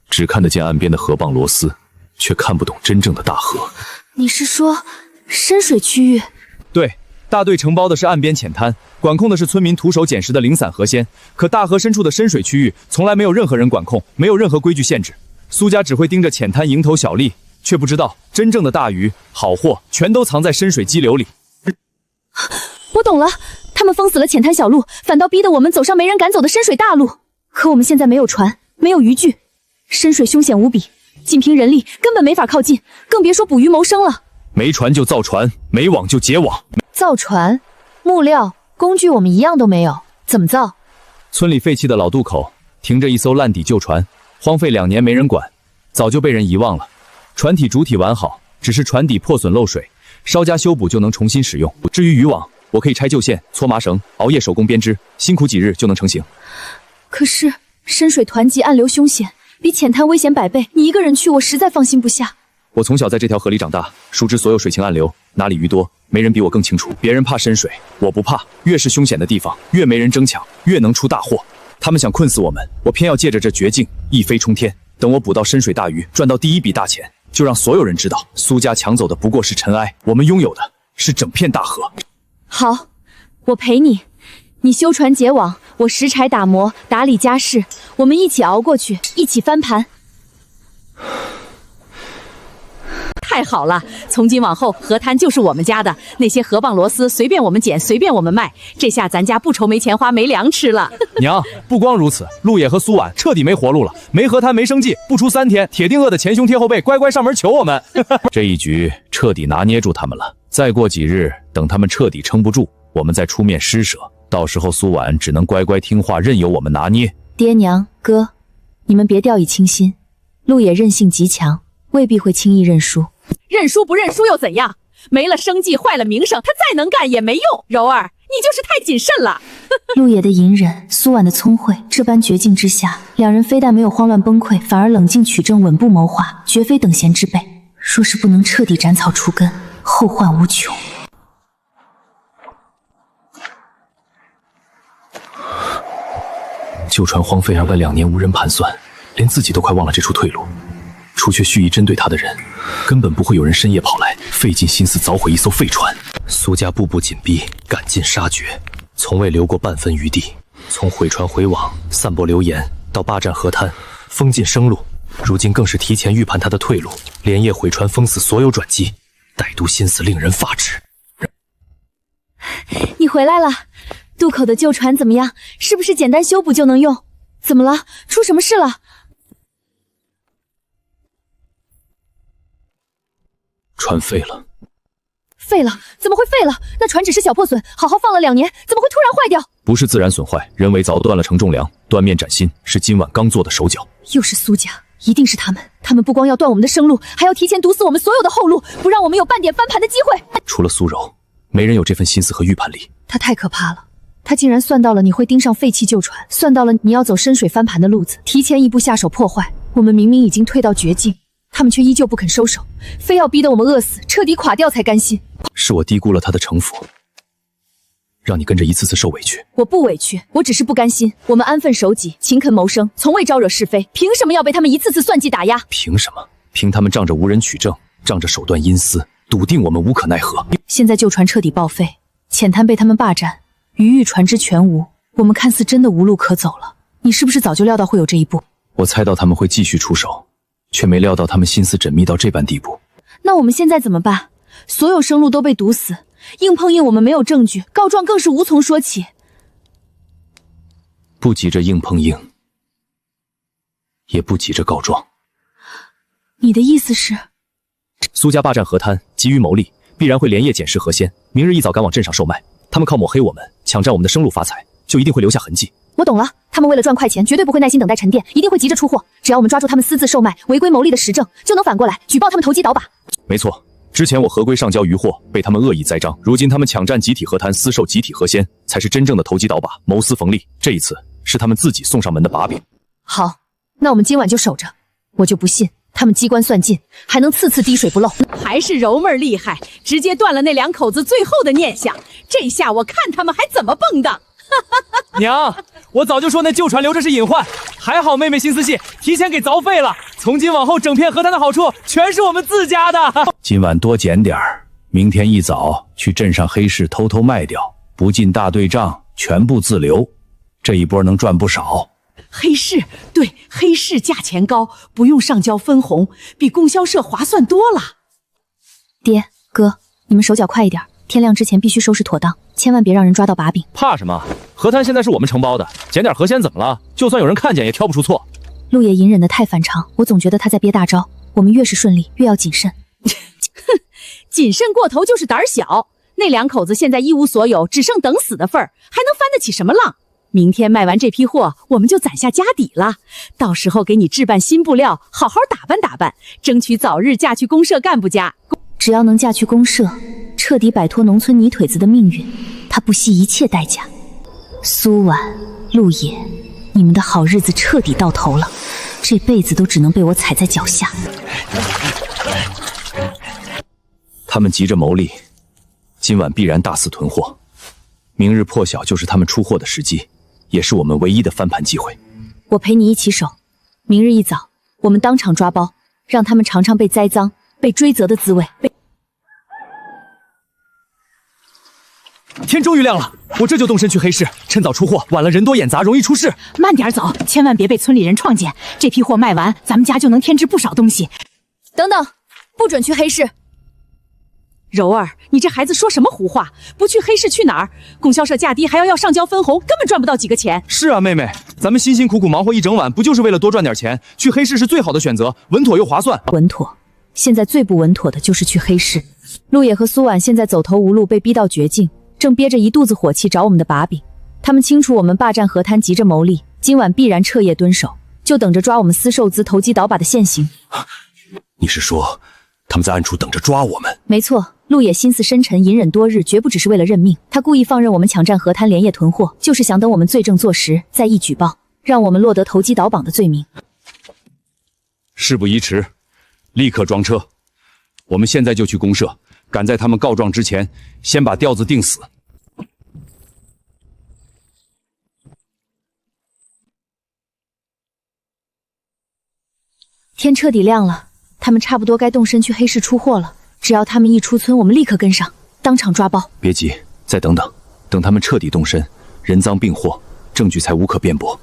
只看得见岸边的河蚌螺丝，却看不懂真正的大河。你是说深水区域？对，大队承包的是岸边浅滩，管控的是村民徒手捡拾的零散河鲜。可大河深处的深水区域，从来没有任何人管控，没有任何规矩限制。苏家只会盯着浅滩蝇头小利，却不知道真正的大鱼好货全都藏在深水激流里。我懂了，他们封死了浅滩小路，反倒逼得我们走上没人敢走的深水大路。可我们现在没有船，没有渔具，深水凶险无比，仅凭人力根本没法靠近，更别说捕鱼谋生了。没船就造船，没网就结网。造船、木料、工具我们一样都没有，怎么造？村里废弃的老渡口停着一艘烂底旧船，荒废2年没人管，早就被人遗忘了。船体主体完好，只是船底破损漏水，稍加修补就能重新使用。至于渔网，我可以拆旧线、搓麻绳，熬夜手工编织，辛苦几日就能成型。可是深水湍急，暗流凶险，比浅滩危险100倍，你一个人去，我实在放心不下。我从小在这条河里长大，熟知所有水情暗流，哪里鱼多，没人比我更清楚。别人怕深水，我不怕。越是凶险的地方，越没人争抢，越能出大祸。他们想困死我们，我偏要借着这绝境一飞冲天。等我捕到深水大鱼，赚到第一笔大钱，就让所有人知道，苏家抢走的不过是尘埃，我们拥有的是整片大河。好，我陪你，你修船结网，我拾柴打磨，打理家事，我们一起熬过去，一起翻盘。太好了，从今往后河滩就是我们家的，那些河蚌螺丝随便我们捡，随便我们卖，这下咱家不愁没钱花，没粮吃了。娘，不光如此，陆野和苏婉彻底没活路了，没河滩没生计，不出3天，铁定饿得前胸贴后背，乖乖上门求我们。这一局彻底拿捏住他们了，再过几日，等他们彻底撑不住，我们再出面施舍，到时候苏婉只能乖乖听话，任由我们拿捏。爹娘哥，你们别掉以轻心，陆野韧性极强，未必会轻易认输。认输不认输又怎样？没了生计，坏了名声，他再能干也没用。柔儿，你就是太谨慎了。陆野的隐忍，苏婉的聪慧，这般绝境之下，两人非但没有慌乱崩溃，反而冷静取正，稳步谋划，绝非等闲之辈。若是不能彻底斩草除根，后患无穷。旧船荒废2年，无人盘算，连自己都快忘了这处退路。除却蓄意针对他的人，根本不会有人深夜跑来，费尽心思凿毁一艘废船。苏家步步紧逼，赶尽杀绝，从未留过半分余地。从毁船毁网、散播流言，到霸占河滩、封禁生路，如今更是提前预判他的退路，连夜毁船，封死所有转机，歹毒心思令人发指。你回来了，渡口的旧船怎么样？是不是简单修补就能用？怎么了？出什么事了？船废了。废了？怎么会废了？那船只是小破损，好好放了2年，怎么会突然坏掉？不是自然损坏，人为凿断了承重梁，断面斩心，是今晚刚做的手脚。又是苏家，一定是他们。他们不光要断我们的生路，还要提前堵死我们所有的后路，不让我们有半点翻盘的机会。除了苏柔，没人有这份心思和预判力。他太可怕了，他竟然算到了你会盯上废弃旧船，算到了你要走深水翻盘的路子，提前一步下手破坏。我们明明已经退到绝境，他们却依旧不肯收手，非要逼得我们饿死，彻底垮掉才甘心。是我低估了他的城府，让你跟着一次次受委屈。我不委屈，我只是不甘心。我们安分守己，勤恳谋生，从未招惹是非，凭什么要被他们一次次算计打压？凭什么？凭他们仗着无人取证，仗着手段阴私，笃定我们无可奈何。现在旧船彻底报废，浅滩被他们霸占，渔域船只全无，我们看似真的无路可走了。你是不是早就料到会有这一步？我猜到他们会继续出手，却没料到他们心思缜密到这般地步。那我们现在怎么办？所有生路都被堵死，硬碰硬我们没有证据，告状更是无从说起。不急着硬碰硬，也不急着告状。你的意思是？苏家霸占河滩，急于谋利，必然会连夜捡拾河鲜，明日一早赶往镇上售卖。他们靠抹黑我们，抢占我们的生路发财，就一定会留下痕迹。我懂了，他们为了赚快钱，绝对不会耐心等待沉淀，一定会急着出货。只要我们抓住他们私自售卖、违规牟利的实证，就能反过来举报他们投机倒把。没错，之前我合规上交渔货，被他们恶意栽赃，如今他们抢占集体河滩，私售集体河鲜，才是真正的投机倒把、谋私逢利。这一次是他们自己送上门的把柄。好，那我们今晚就守着。我就不信他们机关算尽，还能次次滴水不漏。还是柔妹儿厉害，直接断了那两口子最后的念想。这下我看他们还怎么蹦跶。娘，我早就说那旧船留着是隐患，还好妹妹心思细，提前给凿废了。从今往后，整片河滩的好处全是我们自家的。今晚多捡点儿，明天一早去镇上黑市偷偷卖掉，不进大队账，全部自留。这一波能赚不少。黑市，对，黑市价钱高，不用上交分红，比供销社划算多了。爹哥，你们手脚快一点，天亮之前必须收拾妥当，千万别让人抓到把柄。怕什么？河滩现在是我们承包的，捡点河鲜怎么了？就算有人看见，也挑不出错。陆爷隐忍的太反常，我总觉得他在憋大招。我们越是顺利，越要谨慎。哼，谨慎过头就是胆小。那两口子现在一无所有，只剩等死的份儿，还能翻得起什么浪？明天卖完这批货，我们就攒下家底了。到时候给你置办新布料，好好打扮打扮，争取早日嫁去公社干部家。只要能嫁去公社，彻底摆脱农村泥腿子的命运，他不惜一切代价。苏婉、陆野，你们的好日子彻底到头了，这辈子都只能被我踩在脚下。他们急着牟利，今晚必然大肆囤货，明日破晓就是他们出货的时机，也是我们唯一的翻盘机会。我陪你一起守，明日一早我们当场抓包，让他们尝尝被栽赃、被追责的滋味。天终于亮了，我这就动身去黑市，趁早出货，晚了人多眼杂，容易出事。慢点走，千万别被村里人创见。这批货卖完，咱们家就能添置不少东西。等等，不准去黑市！柔儿，你这孩子说什么胡话？不去黑市去哪儿？供销社价低，还要上交分红，根本赚不到几个钱。是啊，妹妹，咱们辛辛苦苦忙活一整晚，不就是为了多赚点钱？去黑市是最好的选择，稳妥又划算。稳妥，现在最不稳妥的就是去黑市。陆野和苏婉现在走投无路，被逼到绝境，正憋着一肚子火气找我们的把柄。他们清楚我们霸占河滩，急着牟利，今晚必然彻夜蹲守，就等着抓我们私售资、投机倒把的现行。你是说他们在暗处等着抓我们？没错，陆野心思深沉，隐忍多日，绝不只是为了认命。他故意放任我们抢占河滩，连夜囤货，就是想等我们罪证坐实，再一举报，让我们落得投机倒绑的罪名。事不宜迟，立刻装车。我们现在就去公社，赶在他们告状之前，先把调子定死。天彻底亮了，他们差不多该动身去黑市出货了。只要他们一出村，我们立刻跟上，当场抓包。别急，再等等，等他们彻底动身，人赃并获，证据才无可辩驳。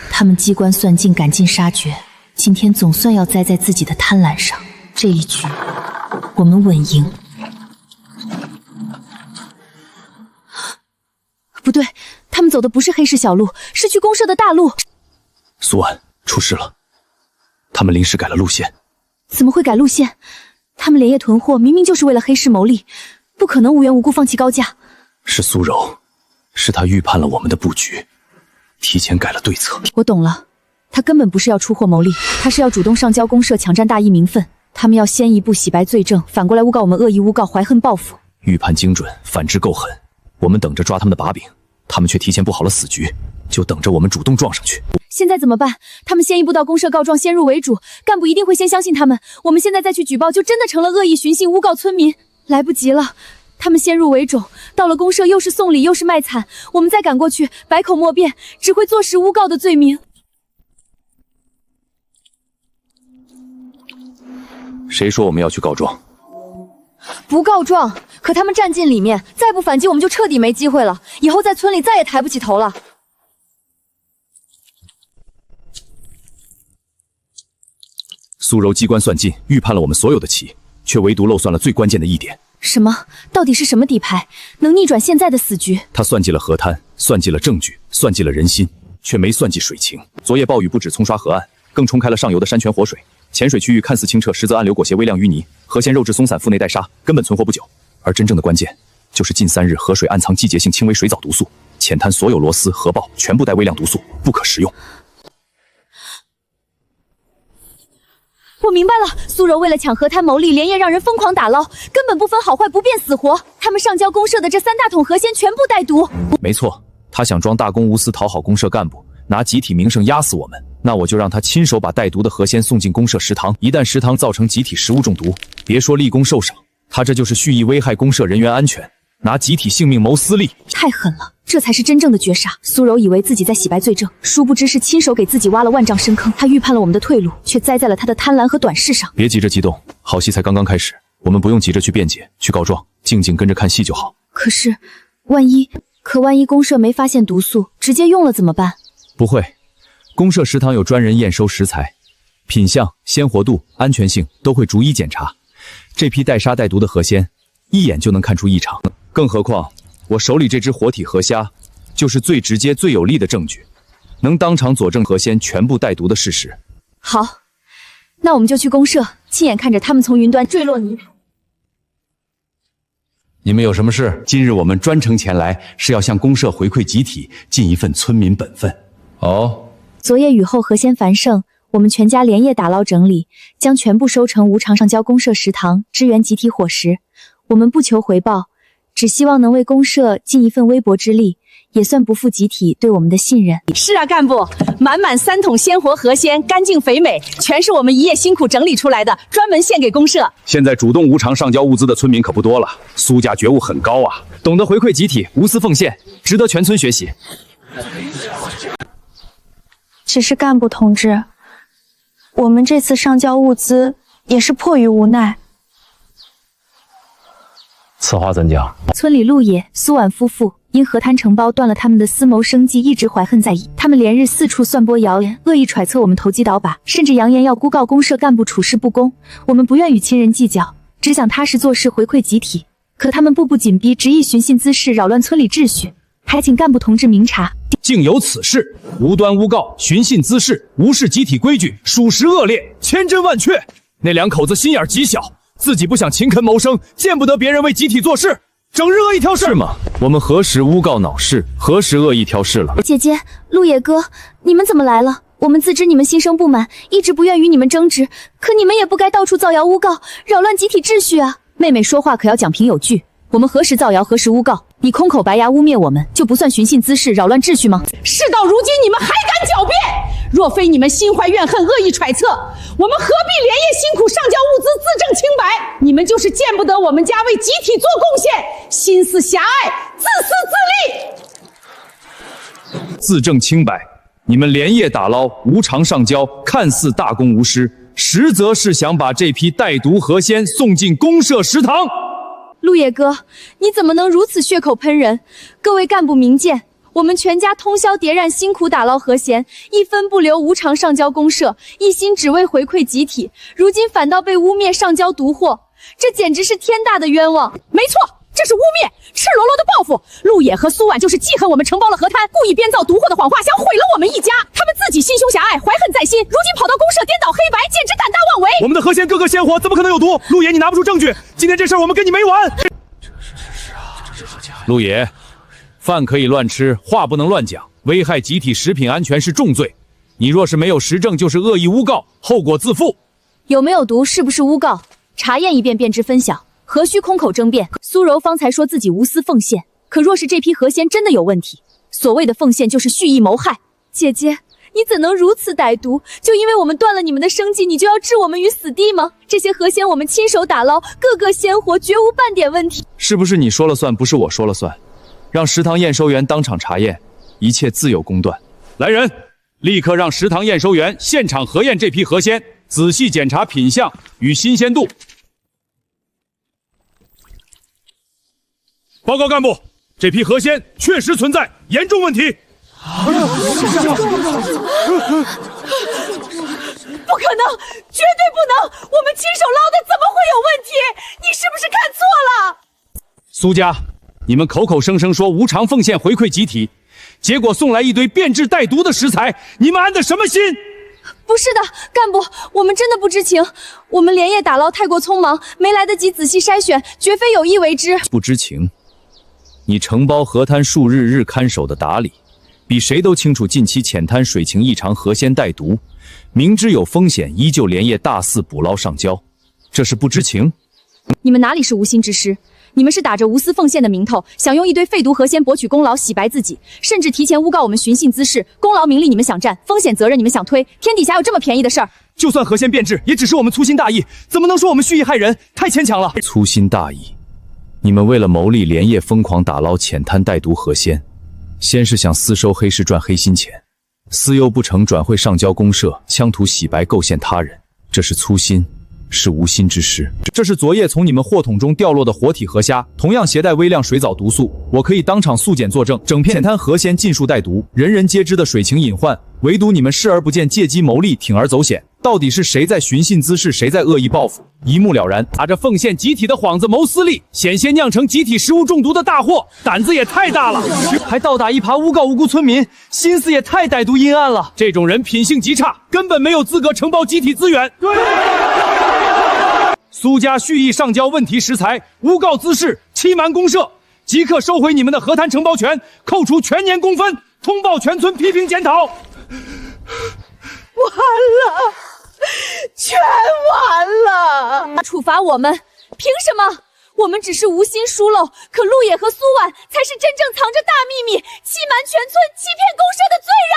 他们机关算尽，赶尽杀绝，今天总算要栽在自己的贪婪上。这一局，我们稳赢。不对，他们走的不是黑市小路，是去公社的大路。苏婉，出事了，他们临时改了路线。怎么会改路线？他们连夜囤货，明明就是为了黑市牟利，不可能无缘无故放弃高价。是苏柔，是他预判了我们的布局，提前改了对策。我懂了，他根本不是要出货牟利，他是要主动上交公社，抢占大义名分。他们要先一步洗白罪证，反过来诬告我们恶意诬告，怀恨报复。预判精准，反制够狠。我们等着抓他们的把柄，他们却提前布好了死局，就等着我们主动撞上去。现在怎么办？他们先一步到公社告状，先入为主，干部一定会先相信他们。我们现在再去举报，就真的成了恶意寻衅诬告村民，来不及了。他们先入为主，到了公社又是送礼又是卖惨，我们再赶过去，百口莫辩，只会坐实诬告的罪名。谁说我们要去告状？不告状，可他们站进里面，再不反击，我们就彻底没机会了。以后在村里再也抬不起头了。苏柔机关算尽，预判了我们所有的棋，却唯独漏算了最关键的一点。什么？到底是什么底牌能逆转现在的死局？他算计了河滩，算计了证据，算计了人心，却没算计水情。昨夜暴雨不止冲刷河岸，更冲开了上游的山泉活水。浅水区域看似清澈，实则暗流裹挟微量淤泥，河鲜肉质松散，腹内带沙，根本存活不久。而真正的关键，就是近3日河水暗藏季节性轻微水藻毒素，浅滩所有螺丝、河蚌全部带微量毒素，不可食用。我明白了，苏柔为了抢河滩牟利，连夜让人疯狂打捞，根本不分好坏，不辨死活。他们上交公社的这3大桶河鲜全部带毒。没错，他想装大公无私，讨好公社干部，拿集体名声压死我们。那我就让他亲手把带毒的河鲜送进公社食堂，一旦食堂造成集体食物中毒，别说立功受赏，他这就是蓄意危害公社人员安全，拿集体性命谋私利，太狠了！这才是真正的绝杀。苏柔以为自己在洗白罪证，殊不知是亲手给自己挖了万丈深坑。他预判了我们的退路，却栽在了他的贪婪和短视上。别急着激动，好戏才刚刚开始，我们不用急着去辩解、去告状，静静跟着看戏就好。可是，万一公社没发现毒素，直接用了怎么办？不会，公社食堂有专人验收食材，品相、鲜活度、安全性都会逐一检查。这批带沙带毒的河鲜，一眼就能看出异常。更何况，我手里这只活体河虾，就是最直接、最有力的证据，能当场佐证河鲜全部带毒的事实。好，那我们就去公社，亲眼看着他们从云端坠落泥土。你们有什么事？今日我们专程前来，是要向公社回馈集体，尽一份村民本分。哦，昨夜雨后河鲜繁盛，我们全家连夜打捞整理，将全部收成无偿上交公社食堂，支援集体伙食。我们不求回报，只希望能为公社尽一份微薄之力，也算不负集体对我们的信任。是啊，干部，满满3桶鲜活河鲜，干净肥美，全是我们一夜辛苦整理出来的，专门献给公社。现在主动无偿上交物资的村民可不多了，苏家觉悟很高啊，懂得回馈集体，无私奉献，值得全村学习。只是干部同志，我们这次上交物资也是迫于无奈。此话怎讲？村里陆野、苏婉夫妇因河滩承包断了他们的私谋生计，一直怀恨在意。他们连日四处散播谣言，恶意揣测我们投机倒把，甚至扬言要诬告公社干部处事不公。我们不愿与亲人计较，只想踏实做事，回馈集体。可他们步步紧逼，执意寻衅滋事，扰乱村里秩序，还请干部同志明察。竟有此事，无端诬告，寻衅滋事，无视集体规矩，属实恶劣，千真万确。那2口子心眼极小，自己不想勤恳谋生，见不得别人为集体做事，整日恶意挑事。是吗？我们何时诬告恼事，何时恶意挑事了？姐姐，陆野哥，你们怎么来了？我们自知你们心生不满，一直不愿与你们争执，可你们也不该到处造谣诬告，扰乱集体秩序啊！妹妹说话可要讲凭有据，我们何时造谣，何时诬告？你空口白牙污蔑我们，就不算寻衅滋事，扰乱秩序吗？事到如今，你们还敢狡辩？若非你们心怀怨恨，恶意揣测，我们何必连夜辛苦上交物资，自证清白？你们就是见不得我们家为集体做贡献，心思狭隘，自私自利。自证清白，你们连夜打捞，无偿上交，看似大公无私，实则是想把这批带毒河鲜送进公社食堂。陆野哥，你怎么能如此血口喷人？各位干部明鉴，我们全家通宵迭然辛苦打捞河鲜，一分不留无偿上交公社，一心只为回馈集体，如今反倒被污蔑上交毒货，这简直是天大的冤枉！没错，这是污蔑，赤裸裸的报复。陆野和苏婉就是记恨我们承包了河滩，故意编造毒货的谎话，想毁了我们一家。他们自己心胸狭隘，怀恨在心，如今跑到公社颠倒黑白，简直胆大妄为。我们的河鲜个个鲜活，怎么可能有毒？陆野，你拿不出证据，今天这事儿我们跟你没完。陆野，饭可以乱吃，话不能乱讲，危害集体食品安全是重罪。你若是没有实证，就是恶意诬告，后果自负。有没有毒，是不是诬告？查验一遍便知分晓，何须空口争辩？苏柔方才说自己无私奉献，可若是这批河鲜真的有问题，所谓的奉献就是蓄意谋害。姐姐，你怎能如此歹毒？就因为我们断了你们的生计，你就要置我们于死地吗？这些河鲜我们亲手打捞，个个鲜活，绝无半点问题。是不是你说了算，不是我说了算？让食堂验收员当场查验，一切自有公断。来人，立刻让食堂验收员现场核验这批河鲜，仔细检查品相与新鲜度。报告干部，这批河鲜确实存在严重问题。不可能，绝对不能！我们亲手捞的，怎么会有问题？你是不是看错了？苏家，你们口口声声说无偿奉献回馈集体，结果送来一堆变质带毒的食材，你们安的什么心？不是的，干部，我们真的不知情，我们连夜打捞太过匆忙，没来得及仔细筛选，绝非有意为之。不知情？你承包河滩数日，日看守的达理，比谁都清楚近期浅滩水情异常，河鲜带毒，明知有风险，依旧连夜大肆捕捞上交，这是不知情？你们哪里是无心之失？你们是打着无私奉献的名头，想用一堆废毒河鲜博取功劳，洗白自己，甚至提前诬告我们寻衅滋事，功劳名利你们想占，风险责任你们想推，天底下有这么便宜的事儿？就算河鲜变质，也只是我们粗心大意，怎么能说我们蓄意害人？太牵强了。粗心大意？你们为了牟利，连夜疯狂打捞浅滩带毒河鲜，先是想私收黑市赚黑心钱，私诱不成转会上交公社，枪图洗白构陷他人，这是粗心，是无心之失。这是昨夜从你们货桶中掉落的活体河虾，同样携带微量水藻毒素，我可以当场速检作证，整片浅滩河鲜尽数带毒，人人皆知的水情隐患，唯独你们视而不见，借机牟利，铤而走险。到底是谁在寻衅滋事，谁在恶意报复？一目了然。打着奉献集体的幌子谋私利，险些酿成集体食物中毒的大祸，胆子也太大了，还倒打一耙诬告无辜村民，心思也太歹毒阴暗了。这种人品性极差，根本没有资格承包集体资源。对。苏家蓄意上交问题食材，诬告滋事，欺瞒公社，即刻收回你们的河滩承包权，扣除全年工分，通报全村批评检讨。完了，全完了！处罚我们，凭什么？我们只是无心疏漏，可陆野和苏婉才是真正藏着大秘密、欺瞒全村、欺骗公社的罪人。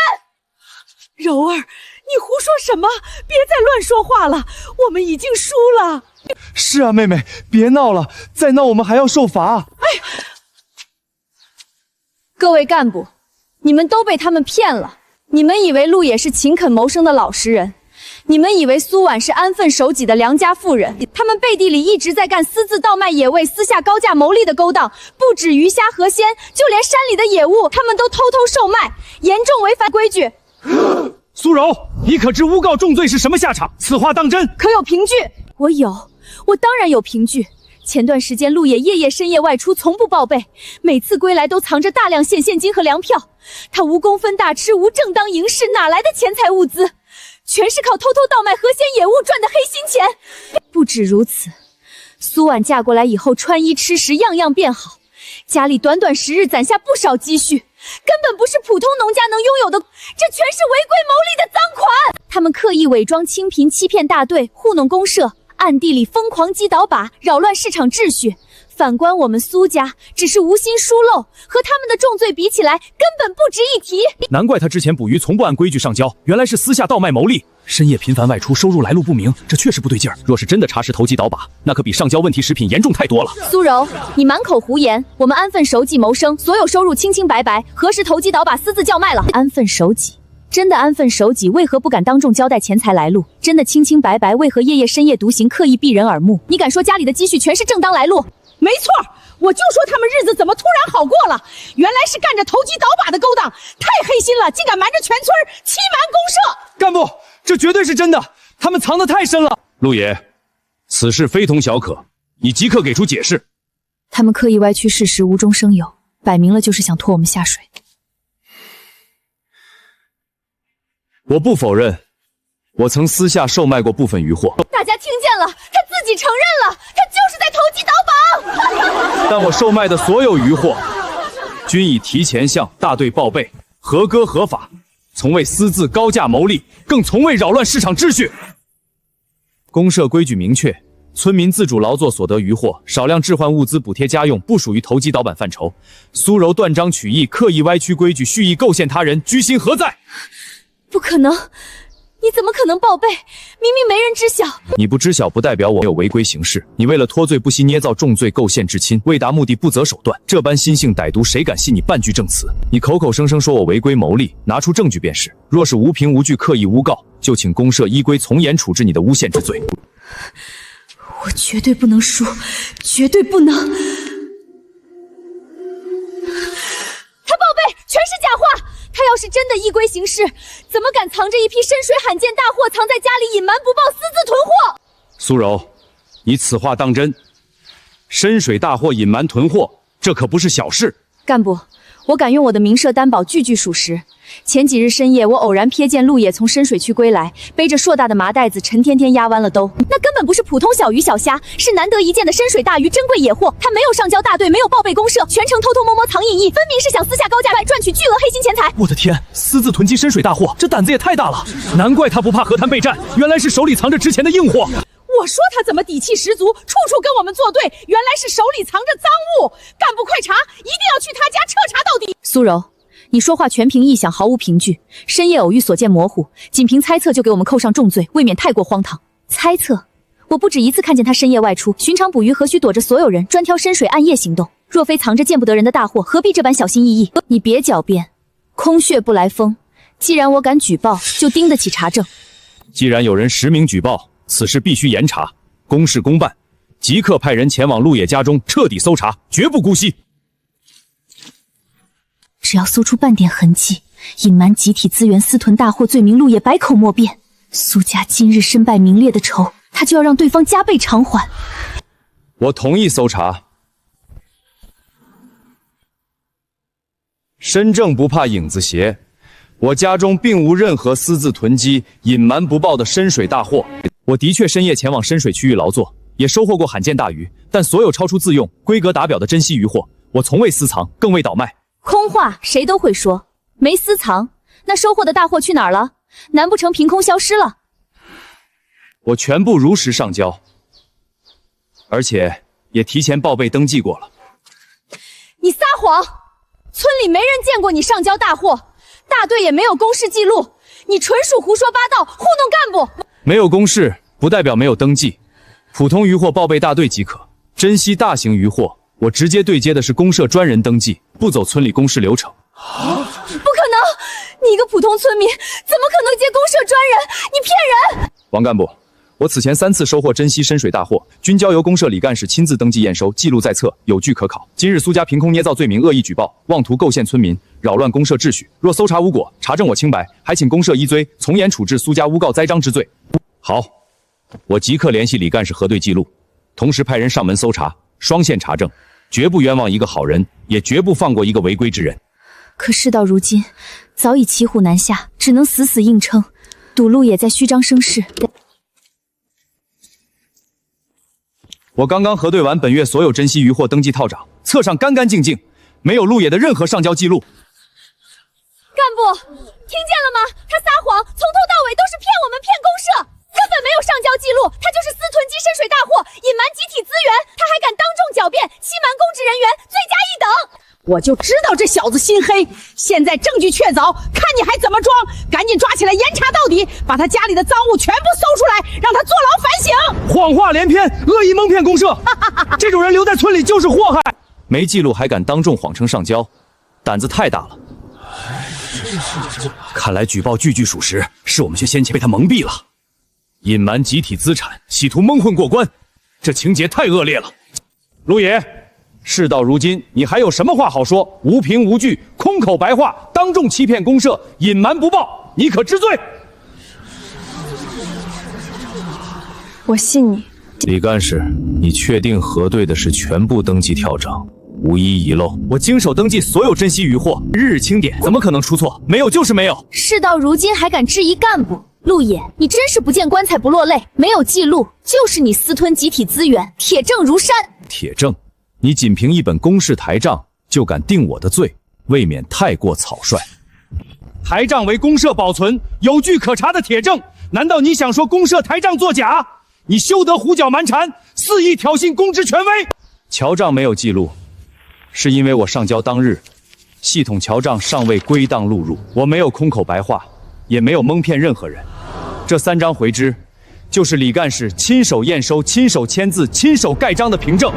柔儿，你胡说什么？别再乱说话了，我们已经输了。是啊，妹妹，别闹了，再闹我们还要受罚。哎，各位干部，你们都被他们骗了。你们以为陆野是勤恳谋生的老实人，你们以为苏婉是安分守己的良家妇人，他们背地里一直在干私自倒卖野味、私下高价牟利的勾当，不止鱼虾河鲜，就连山里的野物，他们都偷偷售卖，严重违反规矩。苏柔，你可知诬告重罪是什么下场？此话当真？可有凭据？我当然有凭据。前段时间陆野夜夜深夜外出，从不报备，每次归来都藏着大量现金和粮票。他无功分大吃，无正当营事，哪来的钱财物资？全是靠偷偷倒卖河鲜野物赚的黑心钱。不止如此，苏婉嫁过来以后，穿衣吃食样样变好，家里短短10日攒下不少积蓄，根本不是普通农家能拥有的，这全是违规牟利的赃款。他们刻意伪装清贫，欺骗大队，糊弄公社，暗地里疯狂击倒靶，扰乱市场秩序。反观我们苏家，只是无心疏漏，和他们的重罪比起来，根本不值一提。难怪他之前捕鱼从不按规矩上交，原来是私下倒卖牟利，深夜频繁外出，收入来路不明，这确实不对劲儿。若是真的查实投机倒把，那可比上交问题食品严重太多了。苏柔，你满口胡言，我们安分守己谋生，所有收入清清白白，何时投机倒把私自叫卖了？安分守己。真的安分守己，为何不敢当众交代钱财来路？真的清清白白，为何夜夜深夜独行，刻意避人耳目？你敢说家里的积蓄全是正当来路？没错，我就说他们日子怎么突然好过了，原来是干着投机倒把的勾当，太黑心了，竟敢瞒着全村欺瞒公社。干部，这绝对是真的，他们藏得太深了。陆野，此事非同小可，你即刻给出解释。他们刻意歪曲事实，无中生有，摆明了就是想拖我们下水。我不否认，我曾私下售卖过部分渔获。大家听见了，他自己承认了，他就是在投机倒把。但我售卖的所有渔获，均已提前向大队报备，合规合法，从未私自高价牟利，更从未扰乱市场秩序。公社规矩明确，村民自主劳作所得渔获，少量置换物资补贴家用，不属于投机倒把范畴。苏柔断章取义，刻意歪曲规矩，蓄意构陷他人，居心何在？不可能，你怎么可能报备？明明没人知晓。你不知晓不代表我没有违规行事。你为了脱罪不惜捏造重罪，构陷至亲，为达目的不择手段，这般心性歹毒，谁敢信你半句证词？你口口声声说我违规牟利，拿出证据便是。若是无凭无据刻意诬告，就请公社依规从严处置你的诬陷之罪。我绝对不能输，绝对不能。他报备全是假话，他要是真的的依规行事，怎么敢藏着一批深水罕见大货藏在家里，隐瞒不报，私自囤货？苏柔，你此话当真？深水大货隐瞒囤货，这可不是小事。干部，我敢用我的明社担保，句句属实。前几日深夜，我偶然瞥见陆野从深水区归来，背着硕大的麻袋子，沉甸甸压弯了兜。那根本不是普通小鱼小虾，是难得一见的深水大鱼，珍贵野货。他没有上交大队，没有报备公社，全程偷偷摸摸藏隐逸，分明是想私下高价卖，赚取巨额黑心钱财。我的天，私自囤积深水大货，这胆子也太大了！难怪他不怕和谈备战，原来是手里藏着值钱的硬货。我说他怎么底气十足，处处跟我们作对，原来是手里藏着赃物。干部快查，一定要去他家彻查到底。苏柔，你说话全凭臆想，毫无凭据。深夜偶遇所见模糊，仅凭猜测就给我们扣上重罪，未免太过荒唐。猜测？我不止一次看见他深夜外出，寻常捕鱼何须躲着所有人，专挑深水暗夜行动？若非藏着见不得人的大货，何必这般小心翼翼？你别狡辩，空穴不来风。既然我敢举报，就经得起查证。既然有人实名举报，此事必须严查，公事公办，即刻派人前往陆野家中彻底搜查，绝不姑息。只要搜出半点痕迹，隐瞒集体资源、私囤大货罪名，陆野百口莫辩。苏家今日身败名裂的仇，他就要让对方加倍偿还。我同意搜查。身正不怕影子斜，我家中并无任何私自囤积、隐瞒不报的深水大货。我的确深夜前往深水区域劳作，也收获过罕见大鱼，但所有超出自用、规格达标的珍稀鱼货，我从未私藏，更未倒卖。空话谁都会说，没私藏，那收获的大货去哪儿了？难不成凭空消失了？我全部如实上交，而且也提前报备登记过了。你撒谎！村里没人见过你上交大货，大队也没有公示记录，你纯属胡说八道，糊弄干部。没有公示不代表没有登记，普通渔货报备大队即可。珍稀大型渔货，我直接对接的是公社专人登记，不走村里公示流程。不可能！你一个普通村民，怎么可能接公社专人？你骗人！王干部，我此前3次收获珍稀深水大货，均交由公社李干事亲自登记验收，记录在册，有据可考。今日苏家凭空捏造罪名，恶意举报，妄图构陷村民，扰乱公社秩序。若搜查无果，查证我清白，还请公社依罪，从严处置苏家诬告栽赃之罪。好，我即刻联系李干事核对记录，同时派人上门搜查，双线查证，绝不冤枉一个好人，也绝不放过一个违规之人。可事到如今，早已骑虎难下，只能死死硬撑，赌陆也在虚张声势。我刚刚核对完本月所有珍稀鱼货登记套长，册上干干净净，没有陆野的任何上交记录。干部，听见了吗？他撒谎，从头到尾都是骗我们，骗公社，根本没有上交记录，他就是私囤积深水大货，隐瞒集体资源，他还敢当众狡辩，欺瞒公职人员，罪加一等。我就知道这小子心黑，现在证据确凿，看你还怎么装！赶紧抓起来，严查到底，把他家里的赃物全部搜出来，让他坐牢反省。谎话连篇，恶意蒙骗公社，这种人留在村里就是祸害。没记录还敢当众谎称上交，胆子太大了。看来举报句句属实，是我们些先前被他蒙蔽了。隐瞒集体资产，企图蒙混过关，这情节太恶劣了。陆野，事到如今，你还有什么话好说？无凭无据，空口白话，当众欺骗公社，隐瞒不报，你可知罪？我信你。李干事，你确定核对的是全部登记跳涨，无一遗漏？我经手登记所有珍稀渔货，日日清点，怎么可能出错？没有就是没有。事到如今还敢质疑干部？陆野，你真是不见棺材不落泪，没有记录就是你私吞集体资源，铁证如山。铁证？你仅凭一本公示台账就敢定我的罪，未免太过草率。台账为公社保存有据可查的铁证，难道你想说公社台账作假？你休得胡搅蛮缠，肆意挑衅公职权威。乔账没有记录，是因为我上交当日，系统乔账尚未归档录入，我没有空口白话，也没有蒙骗任何人。这3张回支，就是李干事亲手验收、亲手签字、亲手盖章的凭证。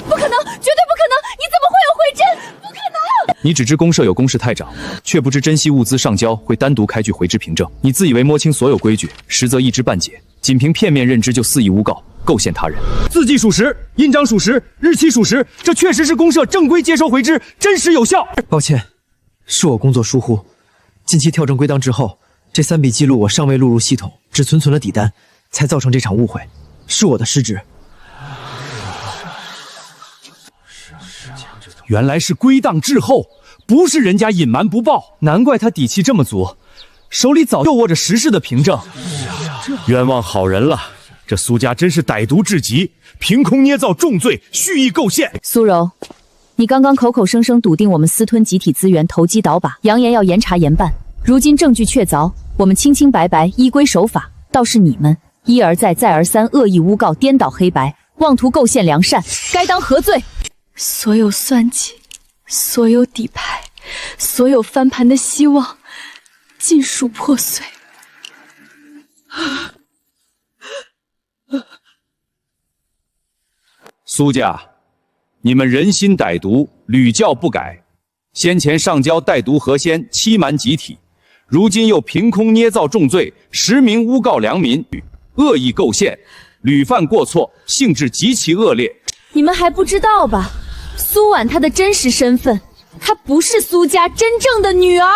不可能，绝对不可能！你怎么会有回针？不可能！你只知公社有公事太长，却不知珍惜物资上交会单独开具回执凭证。你自以为摸清所有规矩，实则一知半解，仅凭片面认知就肆意诬告，构陷他人。字迹属实，印章属实，日期属实，这确实是公社正规接收回执，真实有效。抱歉，是我工作疏忽。近期调整归档之后，这3笔记录我尚未录入系统，只存了底单，才造成这场误会，是我的失职。原来是归档滞后，不是人家隐瞒不报，难怪他底气这么足，手里早就握着实事的凭证。冤枉好人了，这苏家真是歹毒至极，凭空捏造重罪，蓄意构陷。苏柔，你刚刚口口声声笃定我们私吞集体资源，投机倒把，扬言要严查严办，如今证据确凿，我们清清白白依规守法，倒是你们一而再再而三恶意诬告，颠倒黑白，妄图构陷良善，该当何罪？所有算计，所有底牌，所有翻盘的希望，尽数破碎。苏家，你们人心歹毒，屡教不改。先前上交带毒何仙，欺瞒集体，如今又凭空捏造重罪，实名诬告良民，恶意构陷，屡犯过错，性质极其恶劣。你们还不知道吧？苏婉她的真实身份，她不是苏家真正的女儿。